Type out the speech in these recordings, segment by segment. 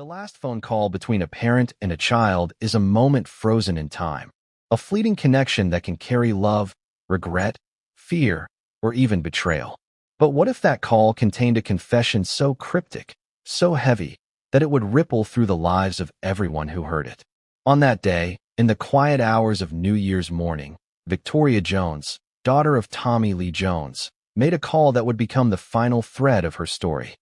The last phone call between a parent and a child is a moment frozen in time, a fleeting connection that can carry love, regret, fear, or even betrayal. But what if that call contained a confession so cryptic, so heavy, that it would ripple through the lives of everyone who heard it? On that day, in the quiet hours of New Year's morning, Victoria Jones, daughter of Tommy Lee Jones, made a call that would become the final thread of her story.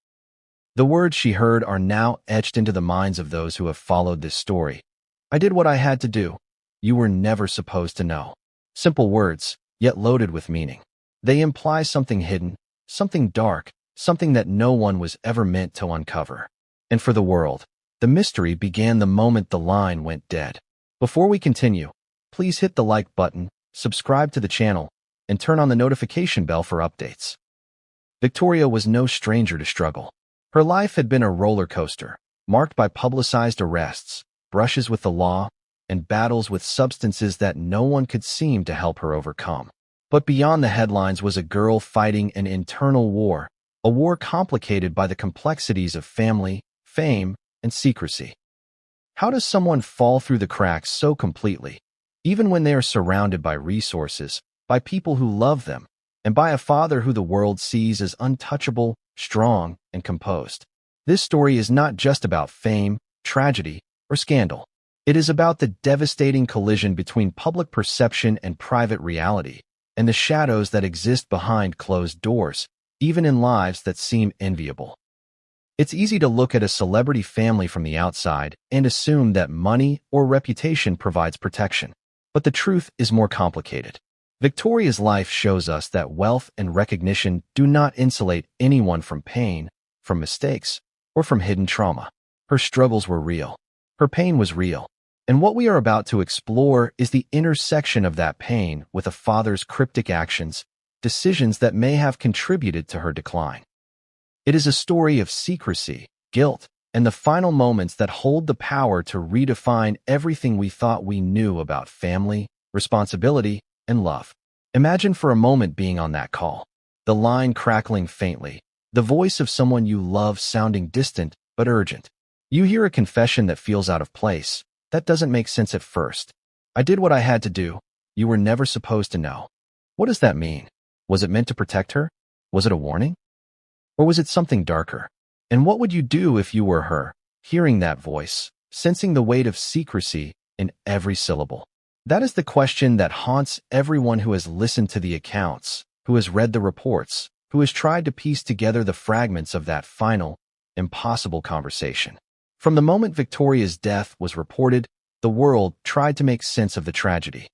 The words she heard are now etched into the minds of those who have followed this story. I did what I had to do. You were never supposed to know. Simple words, yet loaded with meaning. They imply something hidden, something dark, something that no one was ever meant to uncover. And for the world, the mystery began the moment the line went dead. Before we continue, please hit the like button, subscribe to the channel, and turn on the notification bell for updates. Victoria was no stranger to struggle. Her life had been a roller coaster, marked by publicized arrests, brushes with the law, and battles with substances that no one could seem to help her overcome. But beyond the headlines was a girl fighting an internal war, a war complicated by the complexities of family, fame, and secrecy. How does someone fall through the cracks so completely, even when they are surrounded by resources, by people who love them, and by a father who the world sees as untouchable, strong, and composed? This story is not just about fame, tragedy, or scandal. It is about the devastating collision between public perception and private reality, and the shadows that exist behind closed doors, even in lives that seem enviable. It's easy to look at a celebrity family from the outside and assume that money or reputation provides protection. But the truth is more complicated. Victoria's life shows us that wealth and recognition do not insulate anyone from pain, from mistakes, or from hidden trauma. Her struggles were real. Her pain was real. And what we are about to explore is the intersection of that pain with a father's cryptic actions, decisions that may have contributed to her decline. It is a story of secrecy, guilt, and the final moments that hold the power to redefine everything we thought we knew about family, responsibility, and love. Imagine for a moment being on that call, the line crackling faintly, the voice of someone you love sounding distant but urgent. You hear a confession that feels out of place, that doesn't make sense at first. I did what I had to do. You were never supposed to know. What does that mean? Was it meant to protect her? Was it a warning? Or was it something darker? And what would you do if you were her, hearing that voice, sensing the weight of secrecy in every syllable? That is the question that haunts everyone who has listened to the accounts, who has read the reports, who has tried to piece together the fragments of that final, impossible conversation. From the moment Victoria's death was reported, the world tried to make sense of the tragedy.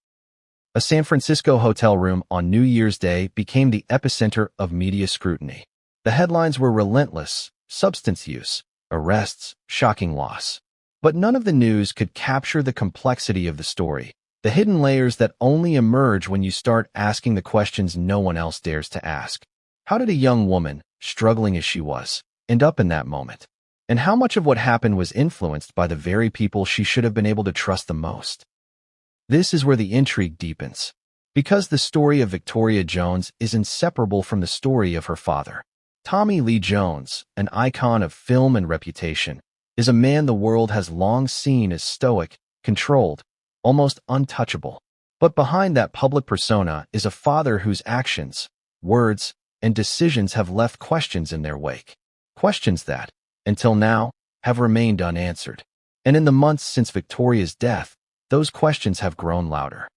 A San Francisco hotel room on New Year's Day became the epicenter of media scrutiny. The headlines were relentless: substance use, arrests, shocking loss. But none of the news could capture the complexity of the story, the hidden layers that only emerge when you start asking the questions no one else dares to ask. How did a young woman, struggling as she was, end up in that moment? And how much of what happened was influenced by the very people she should have been able to trust the most? This is where the intrigue deepens, because the story of Victoria Jones is inseparable from the story of her father. Tommy Lee Jones, an icon of film and reputation, is a man the world has long seen as stoic, controlled, almost untouchable. But behind that public persona is a father whose actions, words, and decisions have left questions in their wake. Questions that, until now, have remained unanswered. And in the months since Victoria's death, those questions have grown louder.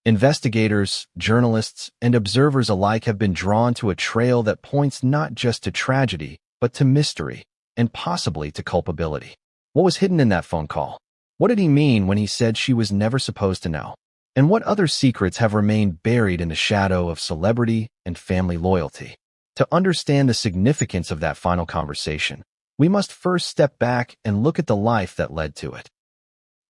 Investigators, journalists, and observers alike have been drawn to a trail that points not just to tragedy, but to mystery, and possibly to culpability. What was hidden in that phone call? What did he mean when he said she was never supposed to know? And what other secrets have remained buried in the shadow of celebrity and family loyalty? To understand the significance of that final conversation, we must first step back and look at the life that led to it.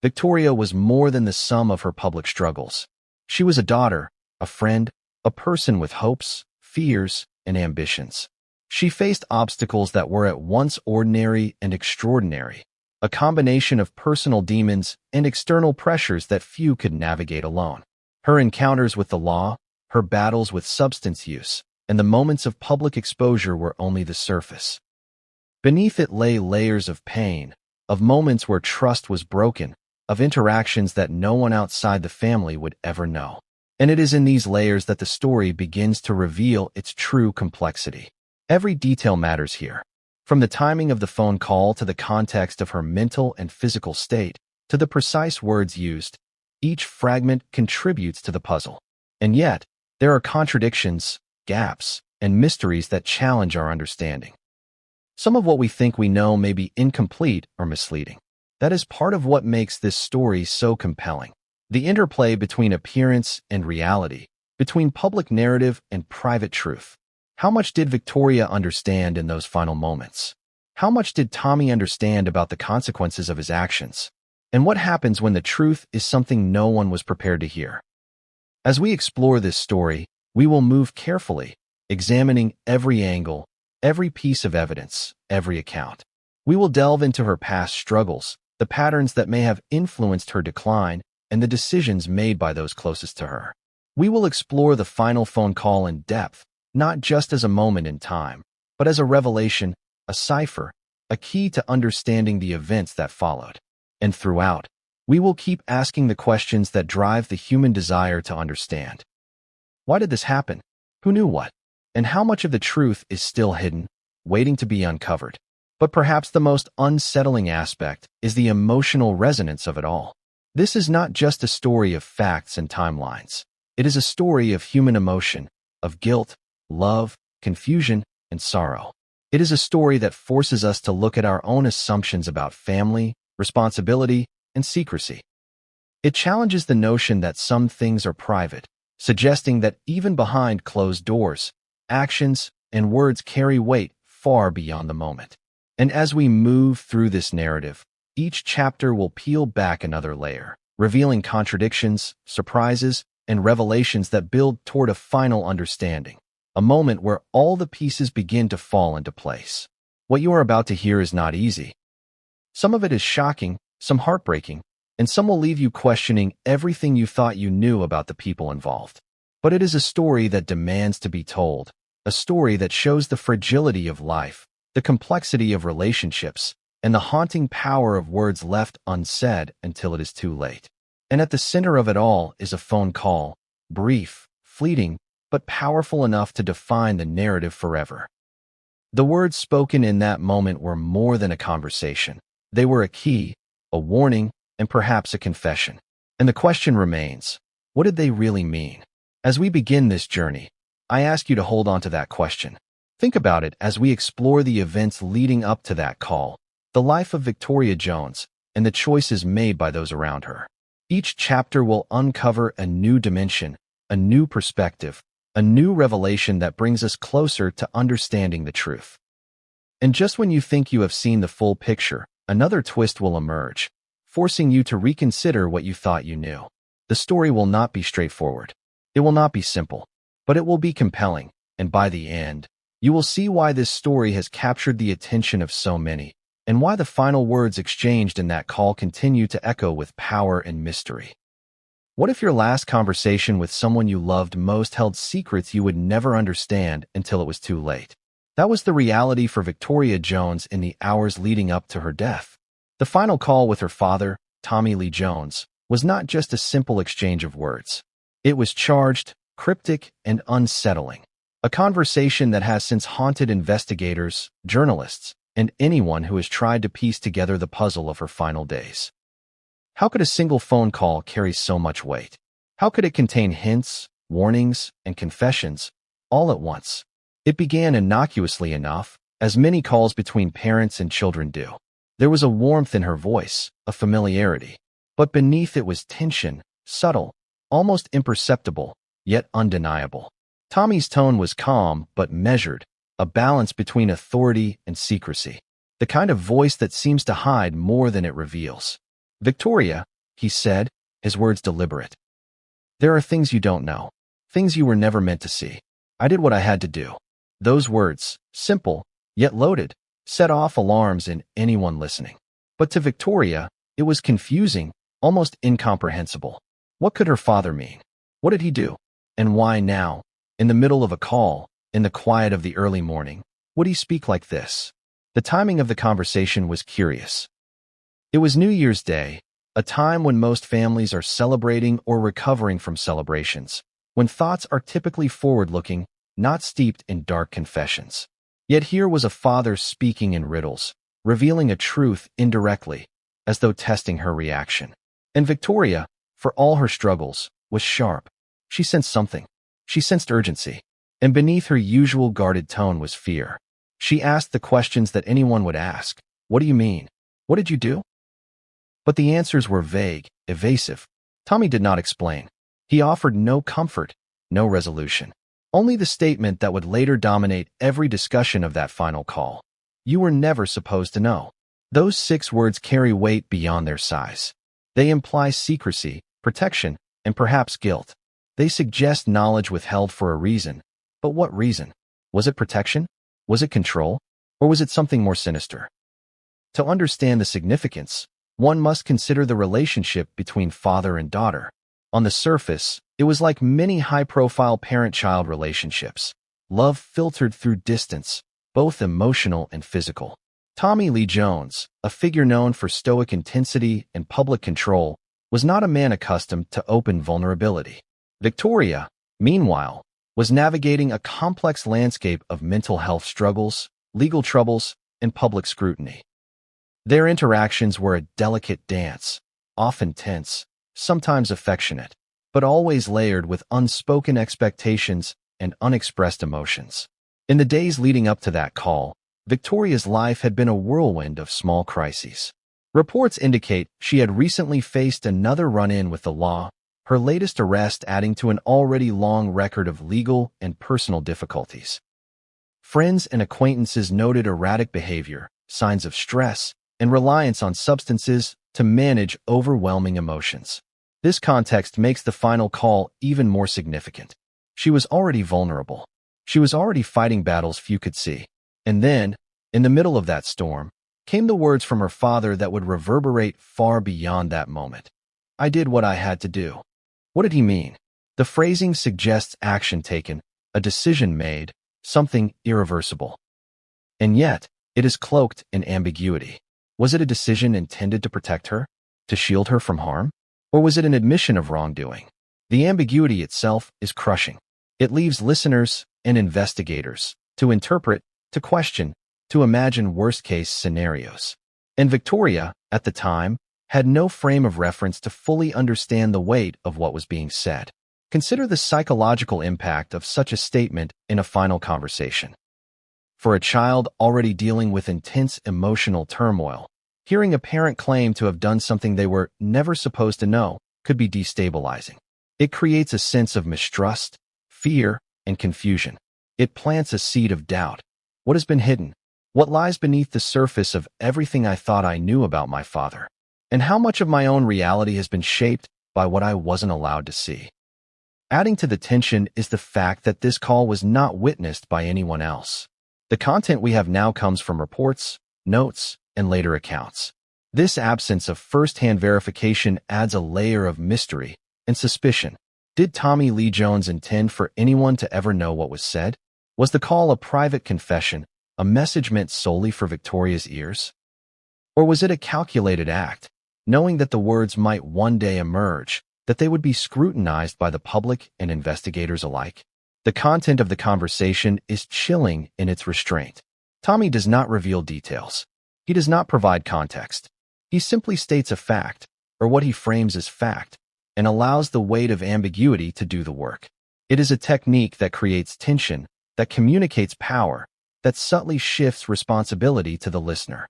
Victoria was more than the sum of her public struggles. She was a daughter, a friend, a person with hopes, fears, and ambitions. She faced obstacles that were at once ordinary and extraordinary, a combination of personal demons and external pressures that few could navigate alone. Her encounters with the law, her battles with substance use, and the moments of public exposure were only the surface. Beneath it lay layers of pain, of moments where trust was broken, of interactions that no one outside the family would ever know. And it is in these layers that the story begins to reveal its true complexity. Every detail matters here. From the timing of the phone call to the context of her mental and physical state, to the precise words used, each fragment contributes to the puzzle. And yet, there are contradictions, gaps, and mysteries that challenge our understanding. Some of what we think we know may be incomplete or misleading. That is part of what makes this story so compelling. The interplay between appearance and reality, between public narrative and private truth. How much did Victoria understand in those final moments? How much did Tommy understand about the consequences of his actions? And what happens when the truth is something no one was prepared to hear? As we explore this story, we will move carefully, examining every angle, every piece of evidence, every account. We will delve into her past struggles, the patterns that may have influenced her decline, and the decisions made by those closest to her. We will explore the final phone call in depth, not just as a moment in time, but as a revelation, a cipher, a key to understanding the events that followed. And throughout, we will keep asking the questions that drive the human desire to understand. Why did this happen? Who knew what? And how much of the truth is still hidden, waiting to be uncovered? But perhaps the most unsettling aspect is the emotional resonance of it all. This is not just a story of facts and timelines. It is a story of human emotion, of guilt, love, confusion, and sorrow. It is a story that forces us to look at our own assumptions about family, responsibility, and secrecy. It challenges the notion that some things are private, suggesting that even behind closed doors, actions and words carry weight far beyond the moment. And as we move through this narrative, each chapter will peel back another layer, revealing contradictions, surprises, and revelations that build toward a final understanding, a moment where all the pieces begin to fall into place. What you are about to hear is not easy. Some of it is shocking, some heartbreaking, and some will leave you questioning everything you thought you knew about the people involved. But it is a story that demands to be told, a story that shows the fragility of life, the complexity of relationships, and the haunting power of words left unsaid until it is too late. And at the center of it all is a phone call, brief, fleeting, but powerful enough to define the narrative forever. The words spoken in that moment were more than a conversation. They were a key, a warning, and perhaps a confession. And the question remains, what did they really mean? As we begin this journey, I ask you to hold on to that question. Think about it as we explore the events leading up to that call, the life of Victoria Jones, and the choices made by those around her. Each chapter will uncover a new dimension, a new perspective, a new revelation that brings us closer to understanding the truth. And just when you think you have seen the full picture, another twist will emerge, forcing you to reconsider what you thought you knew. The story will not be straightforward. It will not be simple, but it will be compelling, and by the end, you will see why this story has captured the attention of so many, and why the final words exchanged in that call continue to echo with power and mystery. What if your last conversation with someone you loved most held secrets you would never understand until it was too late? That was the reality for Victoria Jones in the hours leading up to her death. The final call with her father, Tommy Lee Jones, was not just a simple exchange of words. It was charged, cryptic, and unsettling. A conversation that has since haunted investigators, journalists, and anyone who has tried to piece together the puzzle of her final days. How could a single phone call carry so much weight? How could it contain hints, warnings, and confessions, all at once? It began innocuously enough, as many calls between parents and children do. There was a warmth in her voice, a familiarity. But beneath it was tension, subtle, almost imperceptible, yet undeniable. Tommy's tone was calm but measured, a balance between authority and secrecy. The kind of voice that seems to hide more than it reveals. "Victoria," he said, his words deliberate. "There are things you don't know, things you were never meant to see. I did what I had to do." Those words, simple, yet loaded, set off alarms in anyone listening. But to Victoria, it was confusing, almost incomprehensible. What could her father mean? What did he do? And why now, in the middle of a call, in the quiet of the early morning, would he speak like this? The timing of the conversation was curious. It was New Year's Day, a time when most families are celebrating or recovering from celebrations, when thoughts are typically forward-looking, not steeped in dark confessions. Yet here was a father speaking in riddles, revealing a truth indirectly, as though testing her reaction. And Victoria, for all her struggles, was sharp. She sensed something. She sensed urgency. And beneath her usual guarded tone was fear. She asked the questions that anyone would ask. What do you mean? What did you do? But the answers were vague, evasive. Tommy did not explain. He offered no comfort, no resolution. Only the statement that would later dominate every discussion of that final call. You were never supposed to know. Those 6 words carry weight beyond their size. They imply secrecy, protection, and perhaps guilt. They suggest knowledge withheld for a reason. But what reason? Was it protection? Was it control? Or was it something more sinister? To understand the significance, one must consider the relationship between father and daughter. On the surface, it was like many high-profile parent-child relationships. Love filtered through distance, both emotional and physical. Tommy Lee Jones, a figure known for stoic intensity and public control, was not a man accustomed to open vulnerability. Victoria, meanwhile, was navigating a complex landscape of mental health struggles, legal troubles, and public scrutiny. Their interactions were a delicate dance, often tense, sometimes affectionate, but always layered with unspoken expectations and unexpressed emotions. In the days leading up to that call, Victoria's life had been a whirlwind of small crises. Reports indicate she had recently faced another run-in with the law, her latest arrest adding to an already long record of legal and personal difficulties. Friends and acquaintances noted erratic behavior, signs of stress, and reliance on substances to manage overwhelming emotions. This context makes the final call even more significant. She was already vulnerable. She was already fighting battles few could see. And then, in the middle of that storm, came the words from her father that would reverberate far beyond that moment. I did what I had to do. What did he mean? The phrasing suggests action taken, a decision made, something irreversible. And yet, it is cloaked in ambiguity. Was it a decision intended to protect her, to shield her from harm? Or was it an admission of wrongdoing? The ambiguity itself is crushing. It leaves listeners and investigators to interpret, to question, to imagine worst-case scenarios. And Victoria, at the time, had no frame of reference to fully understand the weight of what was being said. Consider the psychological impact of such a statement in a final conversation. For a child already dealing with intense emotional turmoil, hearing a parent claim to have done something they were never supposed to know could be destabilizing. It creates a sense of mistrust, fear, and confusion. It plants a seed of doubt. What has been hidden? What lies beneath the surface of everything I thought I knew about my father? And how much of my own reality has been shaped by what I wasn't allowed to see? Adding to the tension is the fact that this call was not witnessed by anyone else. The content we have now comes from reports, notes, and later accounts. This absence of first-hand verification adds a layer of mystery and suspicion. Did Tommy Lee Jones intend for anyone to ever know what was said? Was the call a private confession, a message meant solely for Victoria's ears? Or was it a calculated act, knowing that the words might one day emerge, that they would be scrutinized by the public and investigators alike? The content of the conversation is chilling in its restraint. Tommy does not reveal details. He does not provide context. He simply states a fact, or what he frames as fact, and allows the weight of ambiguity to do the work. It is a technique that creates tension, that communicates power, that subtly shifts responsibility to the listener.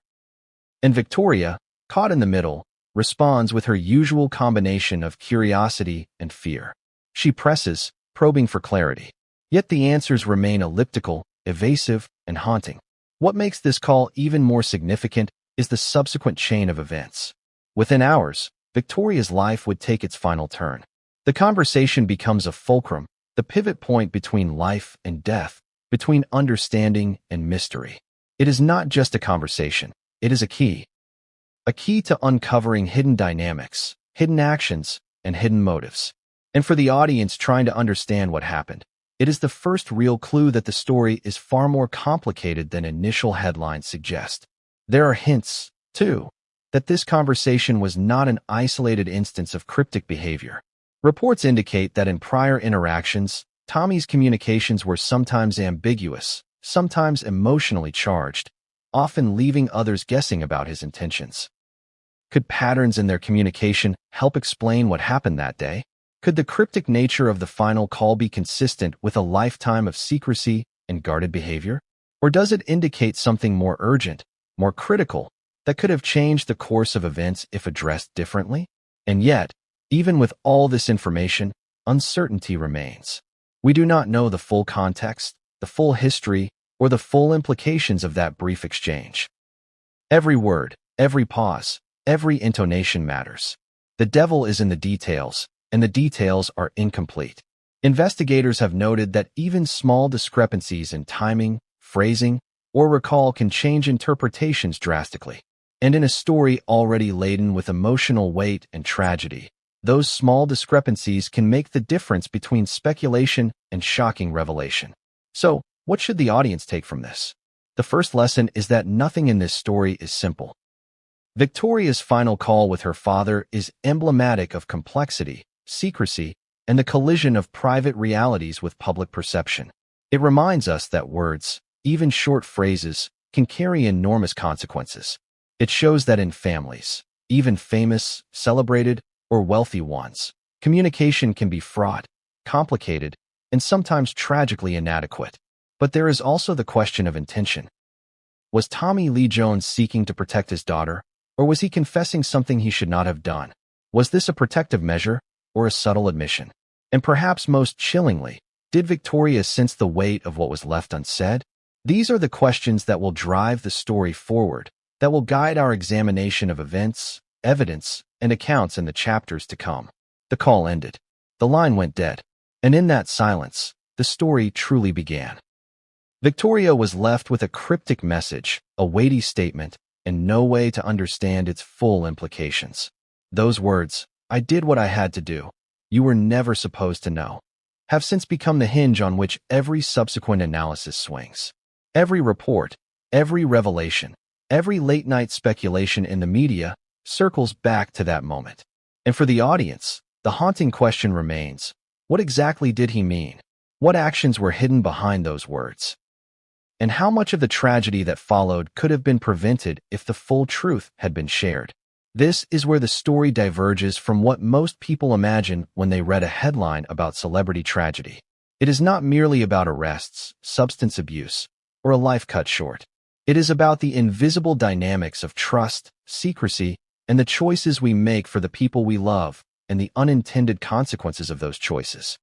And Victoria, caught in the middle, responds with her usual combination of curiosity and fear. She presses, probing for clarity. Yet the answers remain elliptical, evasive, and haunting. What makes this call even more significant is the subsequent chain of events. Within hours, Victoria's life would take its final turn. The conversation becomes a fulcrum, the pivot point between life and death, between understanding and mystery. It is not just a conversation, it is a key. A key to uncovering hidden dynamics, hidden actions, and hidden motives. And for the audience trying to understand what happened, it is the first real clue that the story is far more complicated than initial headlines suggest. There are hints, too. that this conversation was not an isolated instance of cryptic behavior. Reports indicate that in prior interactions, Tommy's communications were sometimes ambiguous, sometimes emotionally charged, often leaving others guessing about his intentions. Could patterns in their communication help explain what happened that day? Could the cryptic nature of the final call be consistent with a lifetime of secrecy and guarded behavior? Or does it indicate something more urgent, more critical, that could have changed the course of events if addressed differently? And yet, even with all this information, uncertainty remains. We do not know the full context, the full history, or the full implications of that brief exchange. Every word, every pause, every intonation matters. The devil is in the details, and the details are incomplete. Investigators have noted that even small discrepancies in timing, phrasing, or recall can change interpretations drastically. And in a story already laden with emotional weight and tragedy, those small discrepancies can make the difference between speculation and shocking revelation. So, what should the audience take from this? The first lesson is that nothing in this story is simple. Victoria's final call with her father is emblematic of complexity, secrecy, and the collision of private realities with public perception. It reminds us that words, even short phrases, can carry enormous consequences. It shows that in families, even famous, celebrated, or wealthy ones, communication can be fraught, complicated, and sometimes tragically inadequate. But there is also the question of intention. Was Tommy Lee Jones seeking to protect his daughter, or was he confessing something he should not have done? Was this a protective measure, or a subtle admission? And perhaps most chillingly, did Victoria sense the weight of what was left unsaid? These are the questions that will drive the story forward, that will guide our examination of events, evidence, and accounts in the chapters to come. The call ended. The line went dead. And in that silence, the story truly began. Victoria was left with a cryptic message, a weighty statement, and no way to understand its full implications. Those words, "I did what I had to do. You were never supposed to know," have since become the hinge on which every subsequent analysis swings. Every report, every revelation, every late-night speculation in the media circles back to that moment. And for the audience, the haunting question remains, what exactly did he mean? What actions were hidden behind those words? And how much of the tragedy that followed could have been prevented if the full truth had been shared? This is where the story diverges from what most people imagine when they read a headline about celebrity tragedy. It is not merely about arrests, substance abuse, or a life cut short. It is about the invisible dynamics of trust, secrecy, and the choices we make for the people we love, and the unintended consequences of those choices.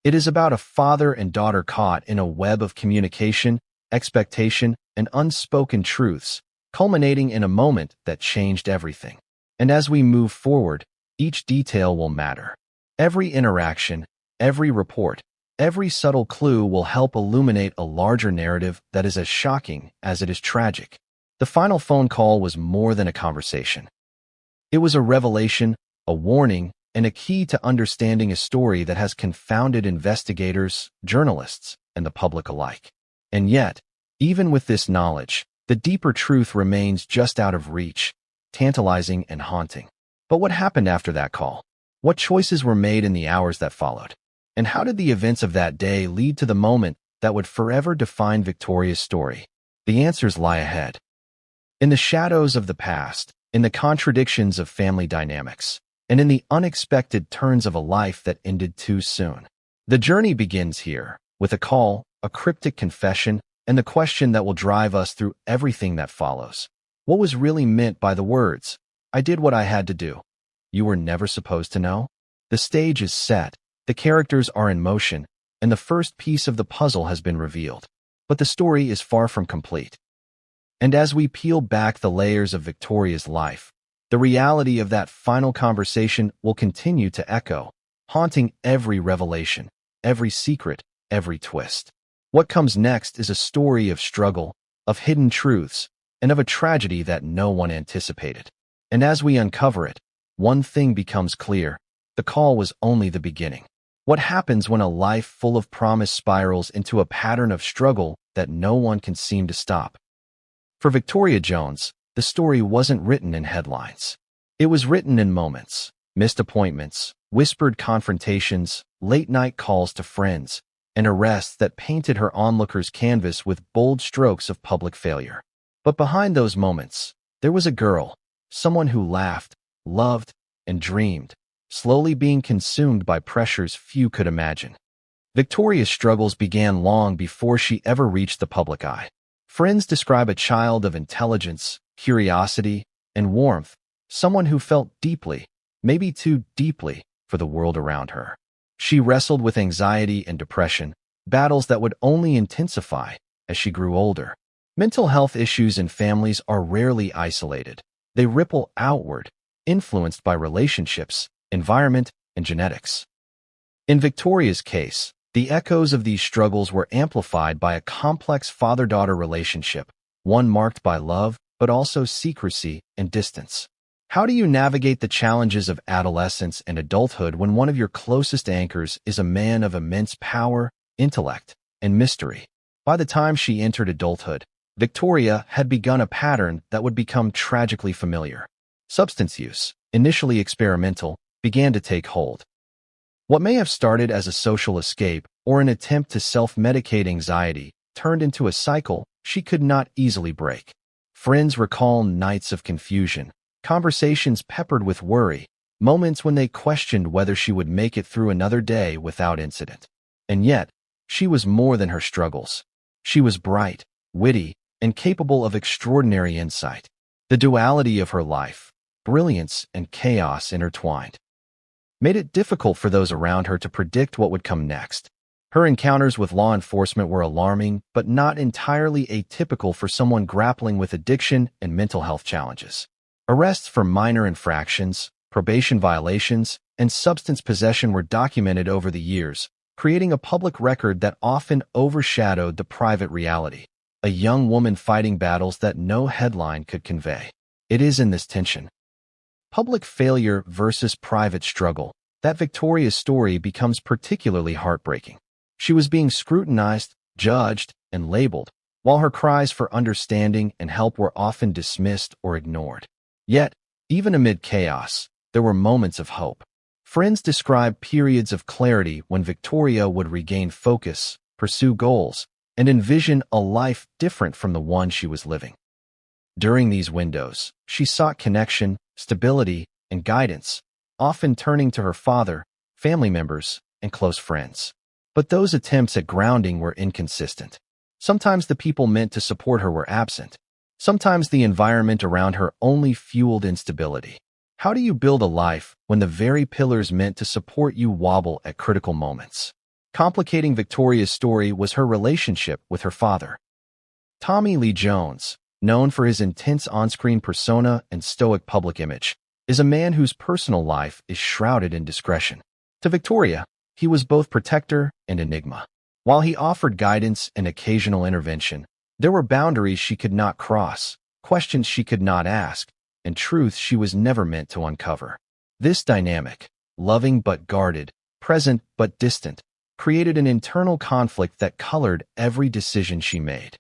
It is about a father and daughter caught in a web of communication, expectation, and unspoken truths, culminating in a moment that changed everything. And as we move forward, each detail will matter. Every interaction, every report, every subtle clue will help illuminate a larger narrative that is as shocking as it is tragic. The final phone call was more than a conversation. It was a revelation, a warning, and a key to understanding a story that has confounded investigators, journalists, and the public alike. And yet, even with this knowledge, the deeper truth remains just out of reach, tantalizing and haunting. But what happened after that call? What choices were made in the hours that followed? And how did the events of that day lead to the moment that would forever define Victoria's story? The answers lie ahead. In the shadows of the past, in the contradictions of family dynamics, and in the unexpected turns of a life that ended too soon. The journey begins here, with a call, a cryptic confession, and the question that will drive us through everything that follows. What was really meant by the words, "I did what I had to do. You were never supposed to know"? The stage is set, the characters are in motion, and the first piece of the puzzle has been revealed. But the story is far from complete. And as we peel back the layers of Victoria's life, the reality of that final conversation will continue to echo, haunting every revelation, every secret, every twist. What comes next is a story of struggle, of hidden truths, and of a tragedy that no one anticipated. And as we uncover it, one thing becomes clear: the call was only the beginning. What happens when a life full of promise spirals into a pattern of struggle that no one can seem to stop? For Victoria Jones, the story wasn't written in headlines. It was written in moments, missed appointments, whispered confrontations, late-night calls to friends, and arrests that painted her onlookers' canvas with bold strokes of public failure. But behind those moments, there was a girl, someone who laughed, loved, and dreamed, slowly being consumed by pressures few could imagine. Victoria's struggles began long before she ever reached the public eye. Friends describe a child of intelligence, curiosity, and warmth, someone who felt deeply, maybe too deeply, for the world around her. She wrestled with anxiety and depression, battles that would only intensify as she grew older. Mental health issues in families are rarely isolated. They ripple outward, influenced by relationships, environment, and genetics. In Victoria's case, the echoes of these struggles were amplified by a complex father-daughter relationship, one marked by love, but also secrecy and distance. How do you navigate the challenges of adolescence and adulthood when one of your closest anchors is a man of immense power, intellect, and mystery? By the time she entered adulthood, Victoria had begun a pattern that would become tragically familiar. Substance use, initially experimental, began to take hold. What may have started as a social escape or an attempt to self-medicate anxiety turned into a cycle she could not easily break. Friends recall nights of confusion, conversations peppered with worry, moments when they questioned whether she would make it through another day without incident. And yet, she was more than her struggles. She was bright, witty, and capable of extraordinary insight. The duality of her life, brilliance and chaos intertwined, made it difficult for those around her to predict what would come next. Her encounters with law enforcement were alarming, but not entirely atypical for someone grappling with addiction and mental health challenges. Arrests for minor infractions, probation violations, and substance possession were documented over the years, creating a public record that often overshadowed the private reality. A young woman fighting battles that no headline could convey. It is in this tension, public failure versus private struggle, that Victoria's story becomes particularly heartbreaking. She was being scrutinized, judged, and labeled, while her cries for understanding and help were often dismissed or ignored. Yet, even amid chaos, there were moments of hope. Friends describe periods of clarity when Victoria would regain focus, pursue goals, and envision a life different from the one she was living. During these windows, she sought connection, stability, and guidance, often turning to her father, family members, and close friends. But those attempts at grounding were inconsistent. Sometimes the people meant to support her were absent. Sometimes the environment around her only fueled instability. How do you build a life when the very pillars meant to support you wobble at critical moments? Complicating Victoria's story was her relationship with her father. Tommy Lee Jones, known for his intense on-screen persona and stoic public image, is a man whose personal life is shrouded in discretion. To Victoria, he was both protector and enigma. While he offered guidance and occasional intervention, there were boundaries she could not cross, questions she could not ask, and truths she was never meant to uncover. This dynamic, loving but guarded, present but distant, created an internal conflict that colored every decision she made.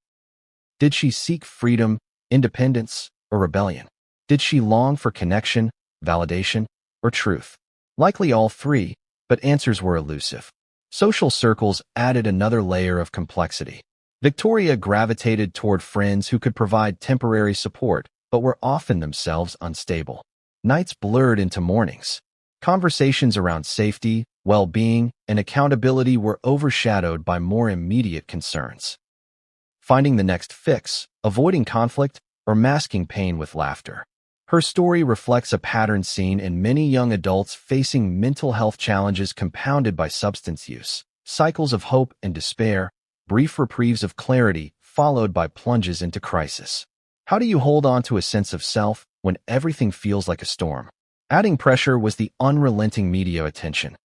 Did she seek freedom, independence, or rebellion? Did she long for connection, validation, or truth? Likely all three, but answers were elusive. Social circles added another layer of complexity. Victoria gravitated toward friends who could provide temporary support, but were often themselves unstable. Nights blurred into mornings. Conversations around safety, well-being, and accountability were overshadowed by more immediate concerns. Finding the next fix, avoiding conflict, or masking pain with laughter. Her story reflects a pattern seen in many young adults facing mental health challenges compounded by substance use, cycles of hope and despair, brief reprieves of clarity followed by plunges into crisis. How do you hold on to a sense of self when everything feels like a storm? Adding pressure was the unrelenting media attention.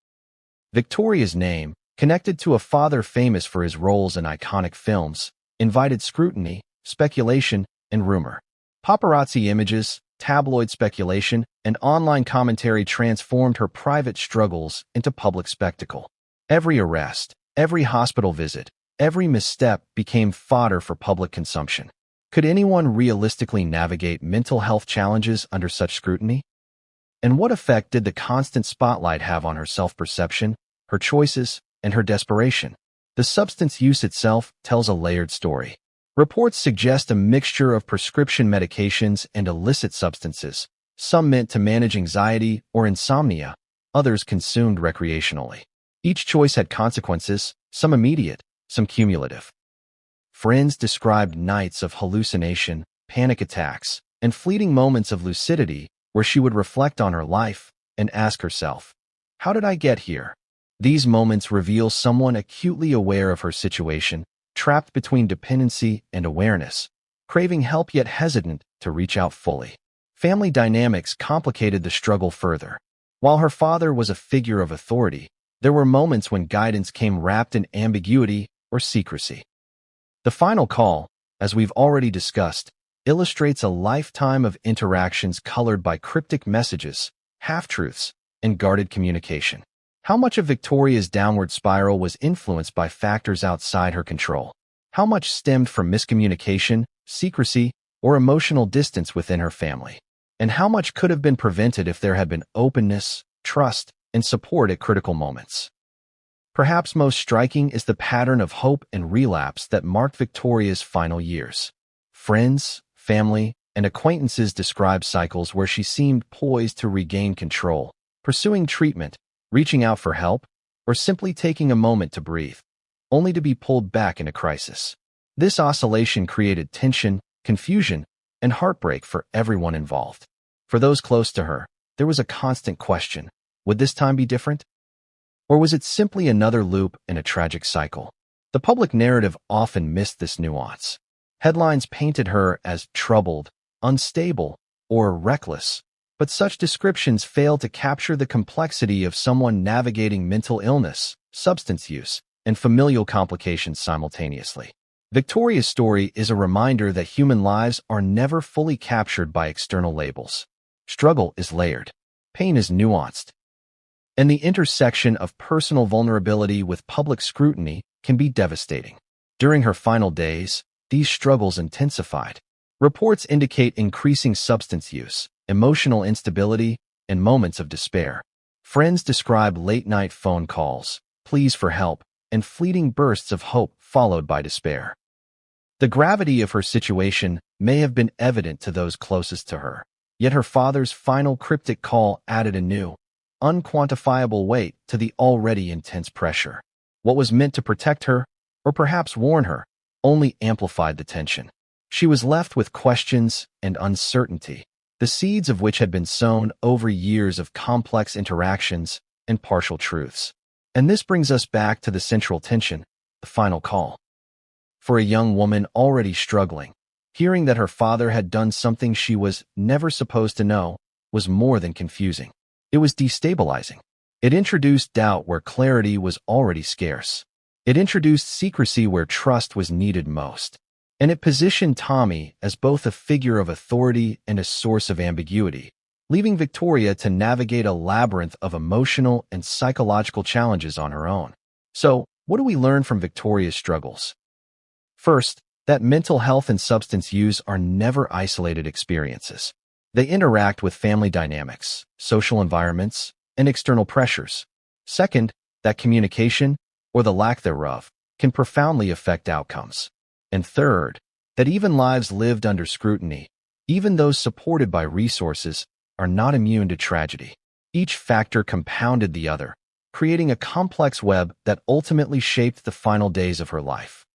Victoria's name, connected to a father famous for his roles in iconic films, invited scrutiny, speculation, and rumor. Paparazzi images, tabloid speculation, and online commentary transformed her private struggles into public spectacle. Every arrest, every hospital visit, every misstep became fodder for public consumption. Could anyone realistically navigate mental health challenges under such scrutiny? And what effect did the constant spotlight have on her self-perception, her choices, and her desperation? The substance use itself tells a layered story. Reports suggest a mixture of prescription medications and illicit substances, some meant to manage anxiety or insomnia, others consumed recreationally. Each choice had consequences, some immediate, some cumulative. Friends described nights of hallucination, panic attacks, and fleeting moments of lucidity where she would reflect on her life and ask herself, "How did I get here?" These moments reveal someone acutely aware of her situation, trapped between dependency and awareness, craving help yet hesitant to reach out fully. Family dynamics complicated the struggle further. While her father was a figure of authority, there were moments when guidance came wrapped in ambiguity or secrecy. The final call, as we've already discussed, illustrates a lifetime of interactions colored by cryptic messages, half-truths, and guarded communication. How much of Victoria's downward spiral was influenced by factors outside her control? How much stemmed from miscommunication, secrecy, or emotional distance within her family? And how much could have been prevented if there had been openness, trust, and support at critical moments? Perhaps most striking is the pattern of hope and relapse that marked Victoria's final years. Friends, family, and acquaintances describe cycles where she seemed poised to regain control, pursuing treatment, reaching out for help, or simply taking a moment to breathe, only to be pulled back in a crisis. This oscillation created tension, confusion, and heartbreak for everyone involved. For those close to her, there was a constant question: would this time be different? Or was it simply another loop in a tragic cycle? The public narrative often missed this nuance. Headlines painted her as troubled, unstable, or reckless, but such descriptions failed to capture the complexity of someone navigating mental illness, substance use, and familial complications simultaneously. Victoria's story is a reminder that human lives are never fully captured by external labels. Struggle is layered. Pain is nuanced. And the intersection of personal vulnerability with public scrutiny can be devastating. During her final days, these struggles intensified. Reports indicate increasing substance use, emotional instability, and moments of despair. Friends describe late-night phone calls, pleas for help, and fleeting bursts of hope followed by despair. The gravity of her situation may have been evident to those closest to her, yet her father's final cryptic call added a new, unquantifiable weight to the already intense pressure. What was meant to protect her, or perhaps warn her, only amplified the tension. She was left with questions and uncertainty, the seeds of which had been sown over years of complex interactions and partial truths. And this brings us back to the central tension, the final call. For a young woman already struggling, hearing that her father had done something she was never supposed to know was more than confusing. It was destabilizing. It introduced doubt where clarity was already scarce. It introduced secrecy where trust was needed most. And it positioned Tommy as both a figure of authority and a source of ambiguity, leaving Victoria to navigate a labyrinth of emotional and psychological challenges on her own. So, what do we learn from Victoria's struggles? First, that mental health and substance use are never isolated experiences. They interact with family dynamics, social environments, and external pressures. Second, that communication, or the lack thereof, can profoundly affect outcomes. And third, that even lives lived under scrutiny, even those supported by resources, are not immune to tragedy. Each factor compounded the other, creating a complex web that ultimately shaped the final days of her life.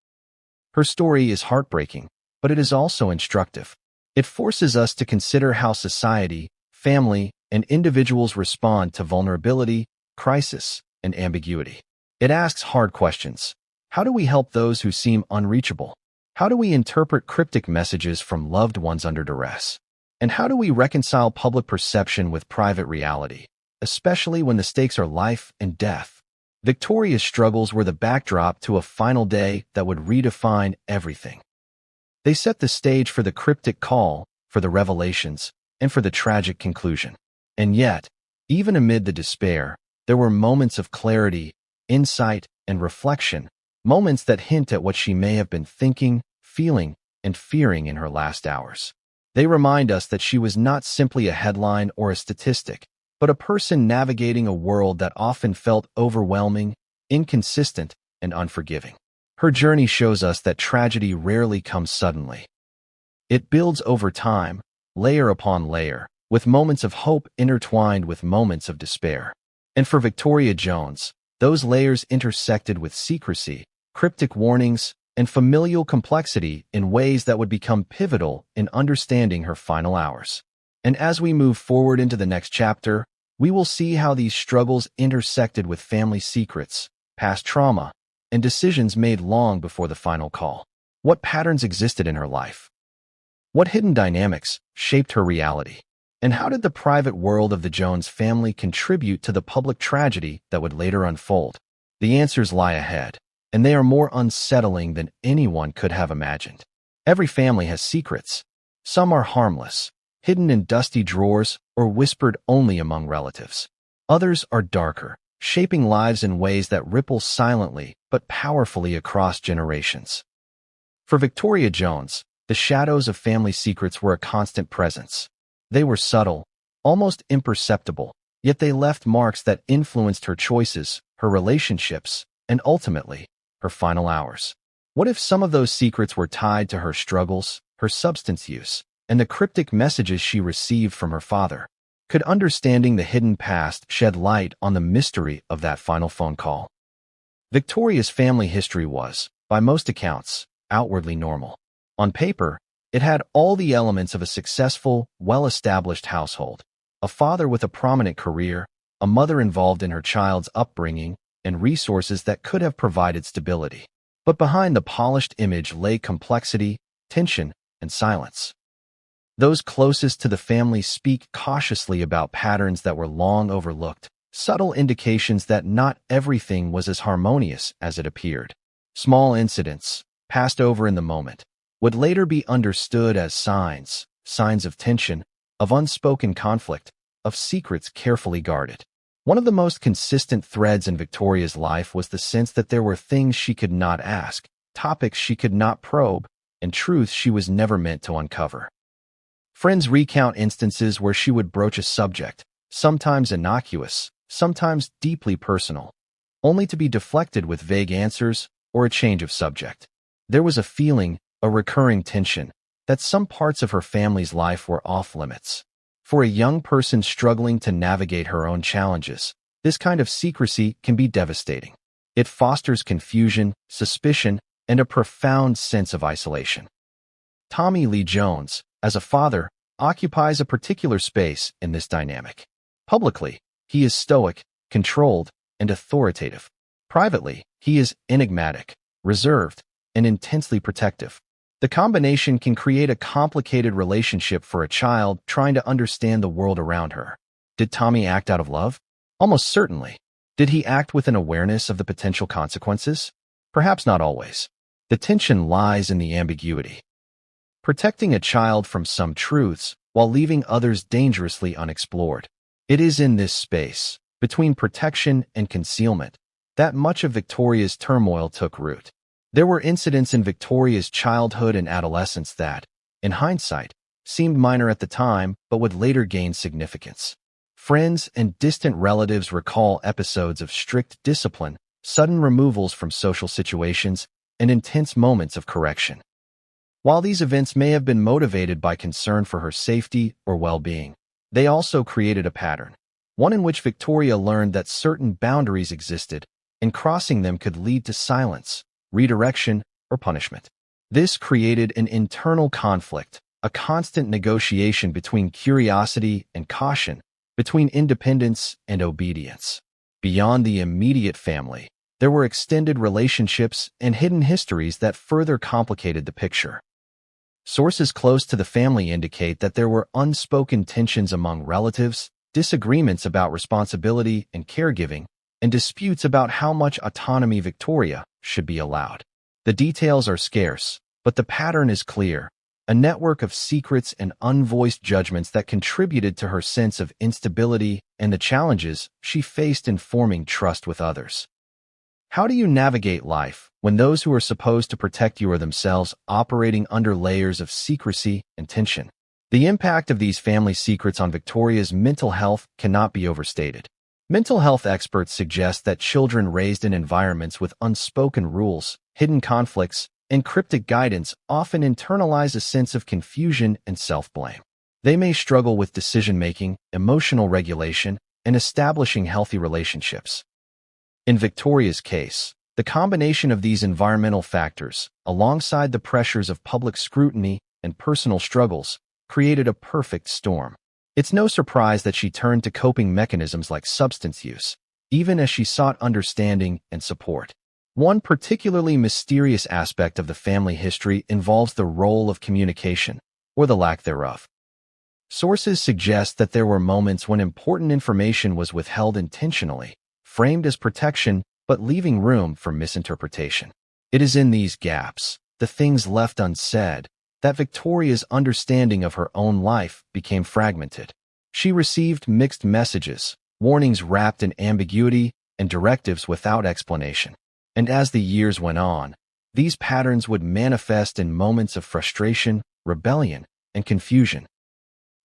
Her story is heartbreaking, but it is also instructive. It forces us to consider how society, family, and individuals respond to vulnerability, crisis, and ambiguity. It asks hard questions. How do we help those who seem unreachable? How do we interpret cryptic messages from loved ones under duress? And how do we reconcile public perception with private reality, especially when the stakes are life and death? Victoria's struggles were the backdrop to a final day that would redefine everything. They set the stage for the cryptic call, for the revelations, and for the tragic conclusion. And yet, even amid the despair, there were moments of clarity, insight, and reflection, moments that hint at what she may have been thinking, feeling, and fearing in her last hours. They remind us that she was not simply a headline or a statistic, but a person navigating a world that often felt overwhelming, inconsistent, and unforgiving. Her journey shows us that tragedy rarely comes suddenly. It builds over time, layer upon layer, with moments of hope intertwined with moments of despair. And for Victoria Jones, those layers intersected with secrecy, cryptic warnings, and familial complexity in ways that would become pivotal in understanding her final hours. And as we move forward into the next chapter, we will see how these struggles intersected with family secrets, past trauma, and decisions made long before the final call. What patterns existed in her life? What hidden dynamics shaped her reality? And how did the private world of the Jones family contribute to the public tragedy that would later unfold? The answers lie ahead, and they are more unsettling than anyone could have imagined. Every family has secrets. Some are harmless, hidden in dusty drawers or whispered only among relatives. Others are darker, shaping lives in ways that ripple silently but powerfully across generations. For Victoria Jones, the shadows of family secrets were a constant presence. They were subtle, almost imperceptible, yet they left marks that influenced her choices, her relationships, and ultimately, her final hours. What if some of those secrets were tied to her struggles, her substance use, and the cryptic messages she received from her father? Could understanding the hidden past shed light on the mystery of that final phone call? Victoria's family history was, by most accounts, outwardly normal. On paper, it had all the elements of a successful, well-established household. A father with a prominent career, a mother involved in her child's upbringing, and resources that could have provided stability. But behind the polished image lay complexity, tension, and silence. Those closest to the family speak cautiously about patterns that were long overlooked, subtle indications that not everything was as harmonious as it appeared. Small incidents, passed over in the moment, would later be understood as signs of tension, of unspoken conflict, of secrets carefully guarded. One of the most consistent threads in Victoria's life was the sense that there were things she could not ask, topics she could not probe, and truths she was never meant to uncover. Friends recount instances where she would broach a subject, sometimes innocuous, sometimes deeply personal, only to be deflected with vague answers or a change of subject. There was a feeling, a recurring tension, that some parts of her family's life were off-limits. For a young person struggling to navigate her own challenges, this kind of secrecy can be devastating. It fosters confusion, suspicion, and a profound sense of isolation. Tommy Lee Jones, as a father, occupies a particular space in this dynamic. Publicly, he is stoic, controlled, and authoritative. Privately, he is enigmatic, reserved, and intensely protective. The combination can create a complicated relationship for a child trying to understand the world around her. Did Tommy act out of love? Almost certainly. Did he act with an awareness of the potential consequences? Perhaps not always. The tension lies in the ambiguity. Protecting a child from some truths while leaving others dangerously unexplored. It is in this space, between protection and concealment, that much of Victoria's turmoil took root. There were incidents in Victoria's childhood and adolescence that, in hindsight, seemed minor at the time but would later gain significance. Friends and distant relatives recall episodes of strict discipline, sudden removals from social situations, and intense moments of correction. While these events may have been motivated by concern for her safety or well-being, they also created a pattern, one in which Victoria learned that certain boundaries existed, and crossing them could lead to silence, redirection, or punishment. This created an internal conflict, a constant negotiation between curiosity and caution, between independence and obedience. Beyond the immediate family, there were extended relationships and hidden histories that further complicated the picture. Sources close to the family indicate that there were unspoken tensions among relatives, disagreements about responsibility and caregiving, and disputes about how much autonomy Victoria should be allowed. The details are scarce, but the pattern is clear, a network of secrets and unvoiced judgments that contributed to her sense of instability and the challenges she faced in forming trust with others. How do you navigate life when those who are supposed to protect you are themselves operating under layers of secrecy and tension? The impact of these family secrets on Victoria's mental health cannot be overstated. Mental health experts suggest that children raised in environments with unspoken rules, hidden conflicts, and cryptic guidance often internalize a sense of confusion and self-blame. They may struggle with decision-making, emotional regulation, and establishing healthy relationships. In Victoria's case, the combination of these environmental factors, alongside the pressures of public scrutiny and personal struggles, created a perfect storm. It's no surprise that she turned to coping mechanisms like substance use, even as she sought understanding and support. One particularly mysterious aspect of the family history involves the role of communication, or the lack thereof. Sources suggest that there were moments when important information was withheld intentionally, framed as protection, but leaving room for misinterpretation. It is in these gaps, the things left unsaid, that Victoria's understanding of her own life became fragmented. She received mixed messages, warnings wrapped in ambiguity, and directives without explanation. And as the years went on, these patterns would manifest in moments of frustration, rebellion, and confusion.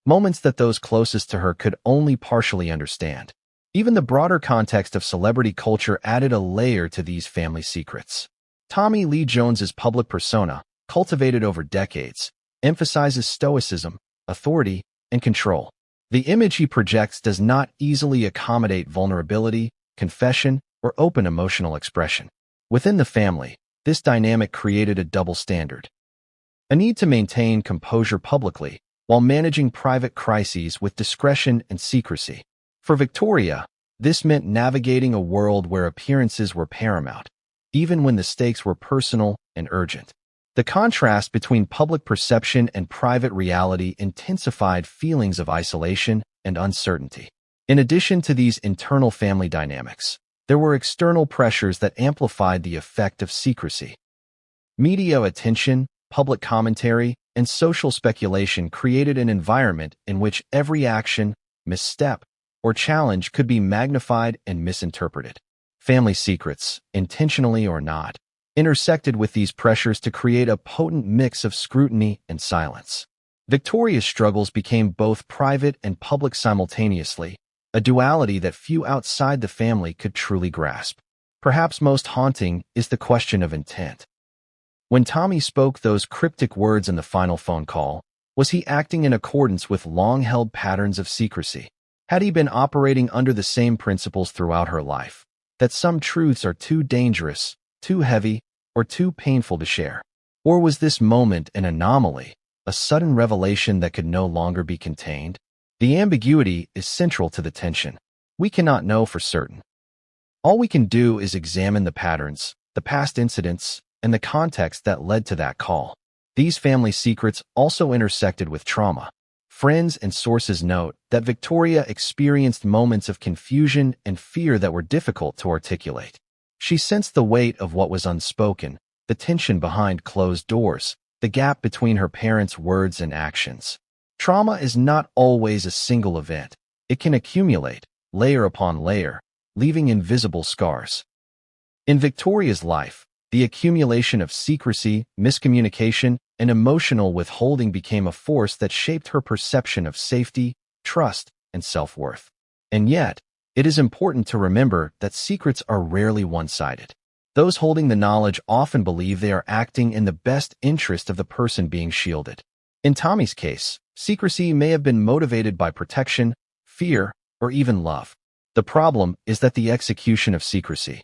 Moments that those closest to her could only partially understand. Even the broader context of celebrity culture added a layer to these family secrets. Tommy Lee Jones's public persona, cultivated over decades, emphasizes stoicism, authority, and control. The image he projects does not easily accommodate vulnerability, confession, or open emotional expression. Within the family, this dynamic created a double standard. A need to maintain composure publicly, while managing private crises with discretion and secrecy. For Victoria, this meant navigating a world where appearances were paramount, even when the stakes were personal and urgent. The contrast between public perception and private reality intensified feelings of isolation and uncertainty. In addition to these internal family dynamics, there were external pressures that amplified the effect of secrecy. Media attention, public commentary, and social speculation created an environment in which every action, misstep, or challenge could be magnified and misinterpreted. Family secrets, intentionally or not, intersected with these pressures to create a potent mix of scrutiny and silence. Victoria's struggles became both private and public simultaneously, a duality that few outside the family could truly grasp. Perhaps most haunting is the question of intent. When Tommy spoke those cryptic words in the final phone call, was he acting in accordance with long-held patterns of secrecy? Had he been operating under the same principles throughout her life, that some truths are too dangerous, too heavy, or too painful to share? Or was this moment an anomaly, a sudden revelation that could no longer be contained? The ambiguity is central to the tension. We cannot know for certain. All we can do is examine the patterns, the past incidents, and the context that led to that call. These family secrets also intersected with trauma. Friends and sources note that Victoria experienced moments of confusion and fear that were difficult to articulate. She sensed the weight of what was unspoken, the tension behind closed doors, the gap between her parents' words and actions. Trauma is not always a single event. It can accumulate, layer upon layer, leaving invisible scars. In Victoria's life, the accumulation of secrecy, miscommunication, and emotional withholding became a force that shaped her perception of safety, trust, and self-worth. And yet, it is important to remember that secrets are rarely one-sided. Those holding the knowledge often believe they are acting in the best interest of the person being shielded. In Tommy's case, secrecy may have been motivated by protection, fear, or even love. The problem is that the execution of secrecy,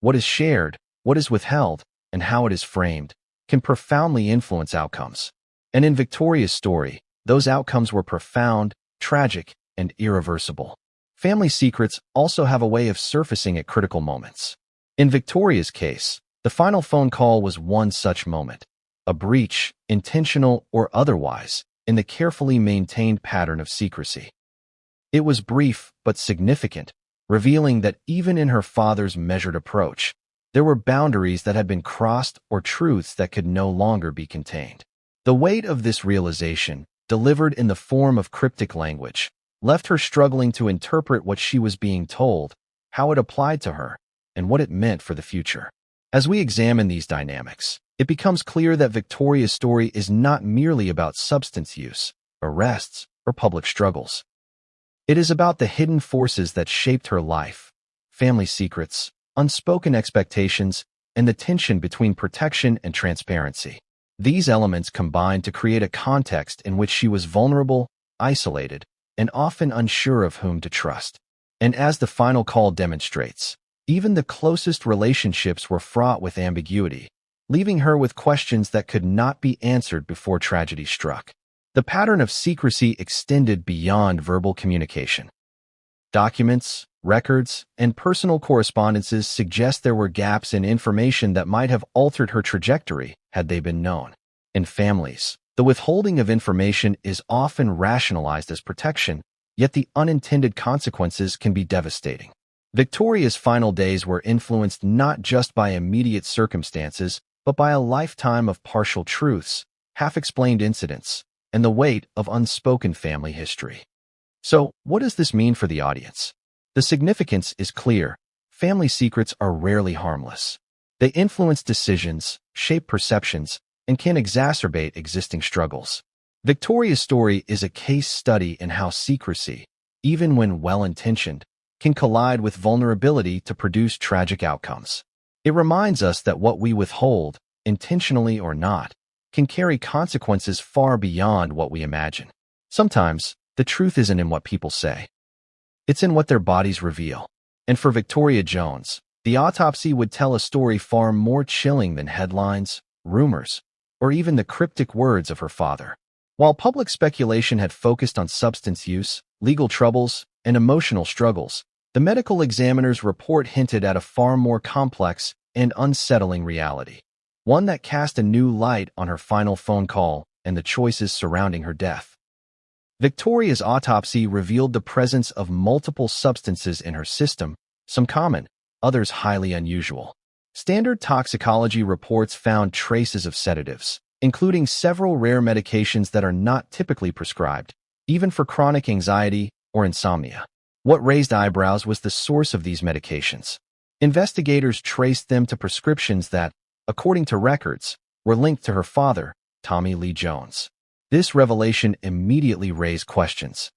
what is shared, what is withheld, and how it is framed, can profoundly influence outcomes. And in Victoria's story, those outcomes were profound, tragic, and irreversible. Family secrets also have a way of surfacing at critical moments. In Victoria's case, the final phone call was one such moment, a breach, intentional or otherwise, in the carefully maintained pattern of secrecy. It was brief but significant, revealing that even in her father's measured approach, there were boundaries that had been crossed or truths that could no longer be contained. The weight of this realization, delivered in the form of cryptic language, left her struggling to interpret what she was being told, how it applied to her, and what it meant for the future. As we examine these dynamics, it becomes clear that Victoria's story is not merely about substance use, arrests, or public struggles. It is about the hidden forces that shaped her life, family secrets, unspoken expectations, and the tension between protection and transparency. These elements combine to create a context in which she was vulnerable, isolated, and often unsure of whom to trust. And as the final call demonstrates, even the closest relationships were fraught with ambiguity, leaving her with questions that could not be answered before tragedy struck. The pattern of secrecy extended beyond verbal communication. Documents, records, and personal correspondences suggest there were gaps in information that might have altered her trajectory had they been known. In families, the withholding of information is often rationalized as protection, yet the unintended consequences can be devastating. Victoria's final days were influenced not just by immediate circumstances, but by a lifetime of partial truths, half-explained incidents, and the weight of unspoken family history. So, what does this mean for the audience? The significance is clear. Family secrets are rarely harmless. They influence decisions, shape perceptions, and can exacerbate existing struggles. Victoria's story is a case study in how secrecy, even when well-intentioned, can collide with vulnerability to produce tragic outcomes. It reminds us that what we withhold, intentionally or not, can carry consequences far beyond what we imagine. Sometimes, the truth isn't in what people say. It's in what their bodies reveal. And for Victoria Jones, the autopsy would tell a story far more chilling than headlines, rumors, or even the cryptic words of her father. While public speculation had focused on substance use, legal troubles, and emotional struggles, the medical examiner's report hinted at a far more complex and unsettling reality, one that cast a new light on her final phone call and the choices surrounding her death. Victoria's autopsy revealed the presence of multiple substances in her system, some common, others highly unusual. Standard toxicology reports found traces of sedatives, including several rare medications that are not typically prescribed, even for chronic anxiety or insomnia. What raised eyebrows was the source of these medications. Investigators traced them to prescriptions that, according to records, were linked to her father, Tommy Lee Jones. This revelation immediately raised questions.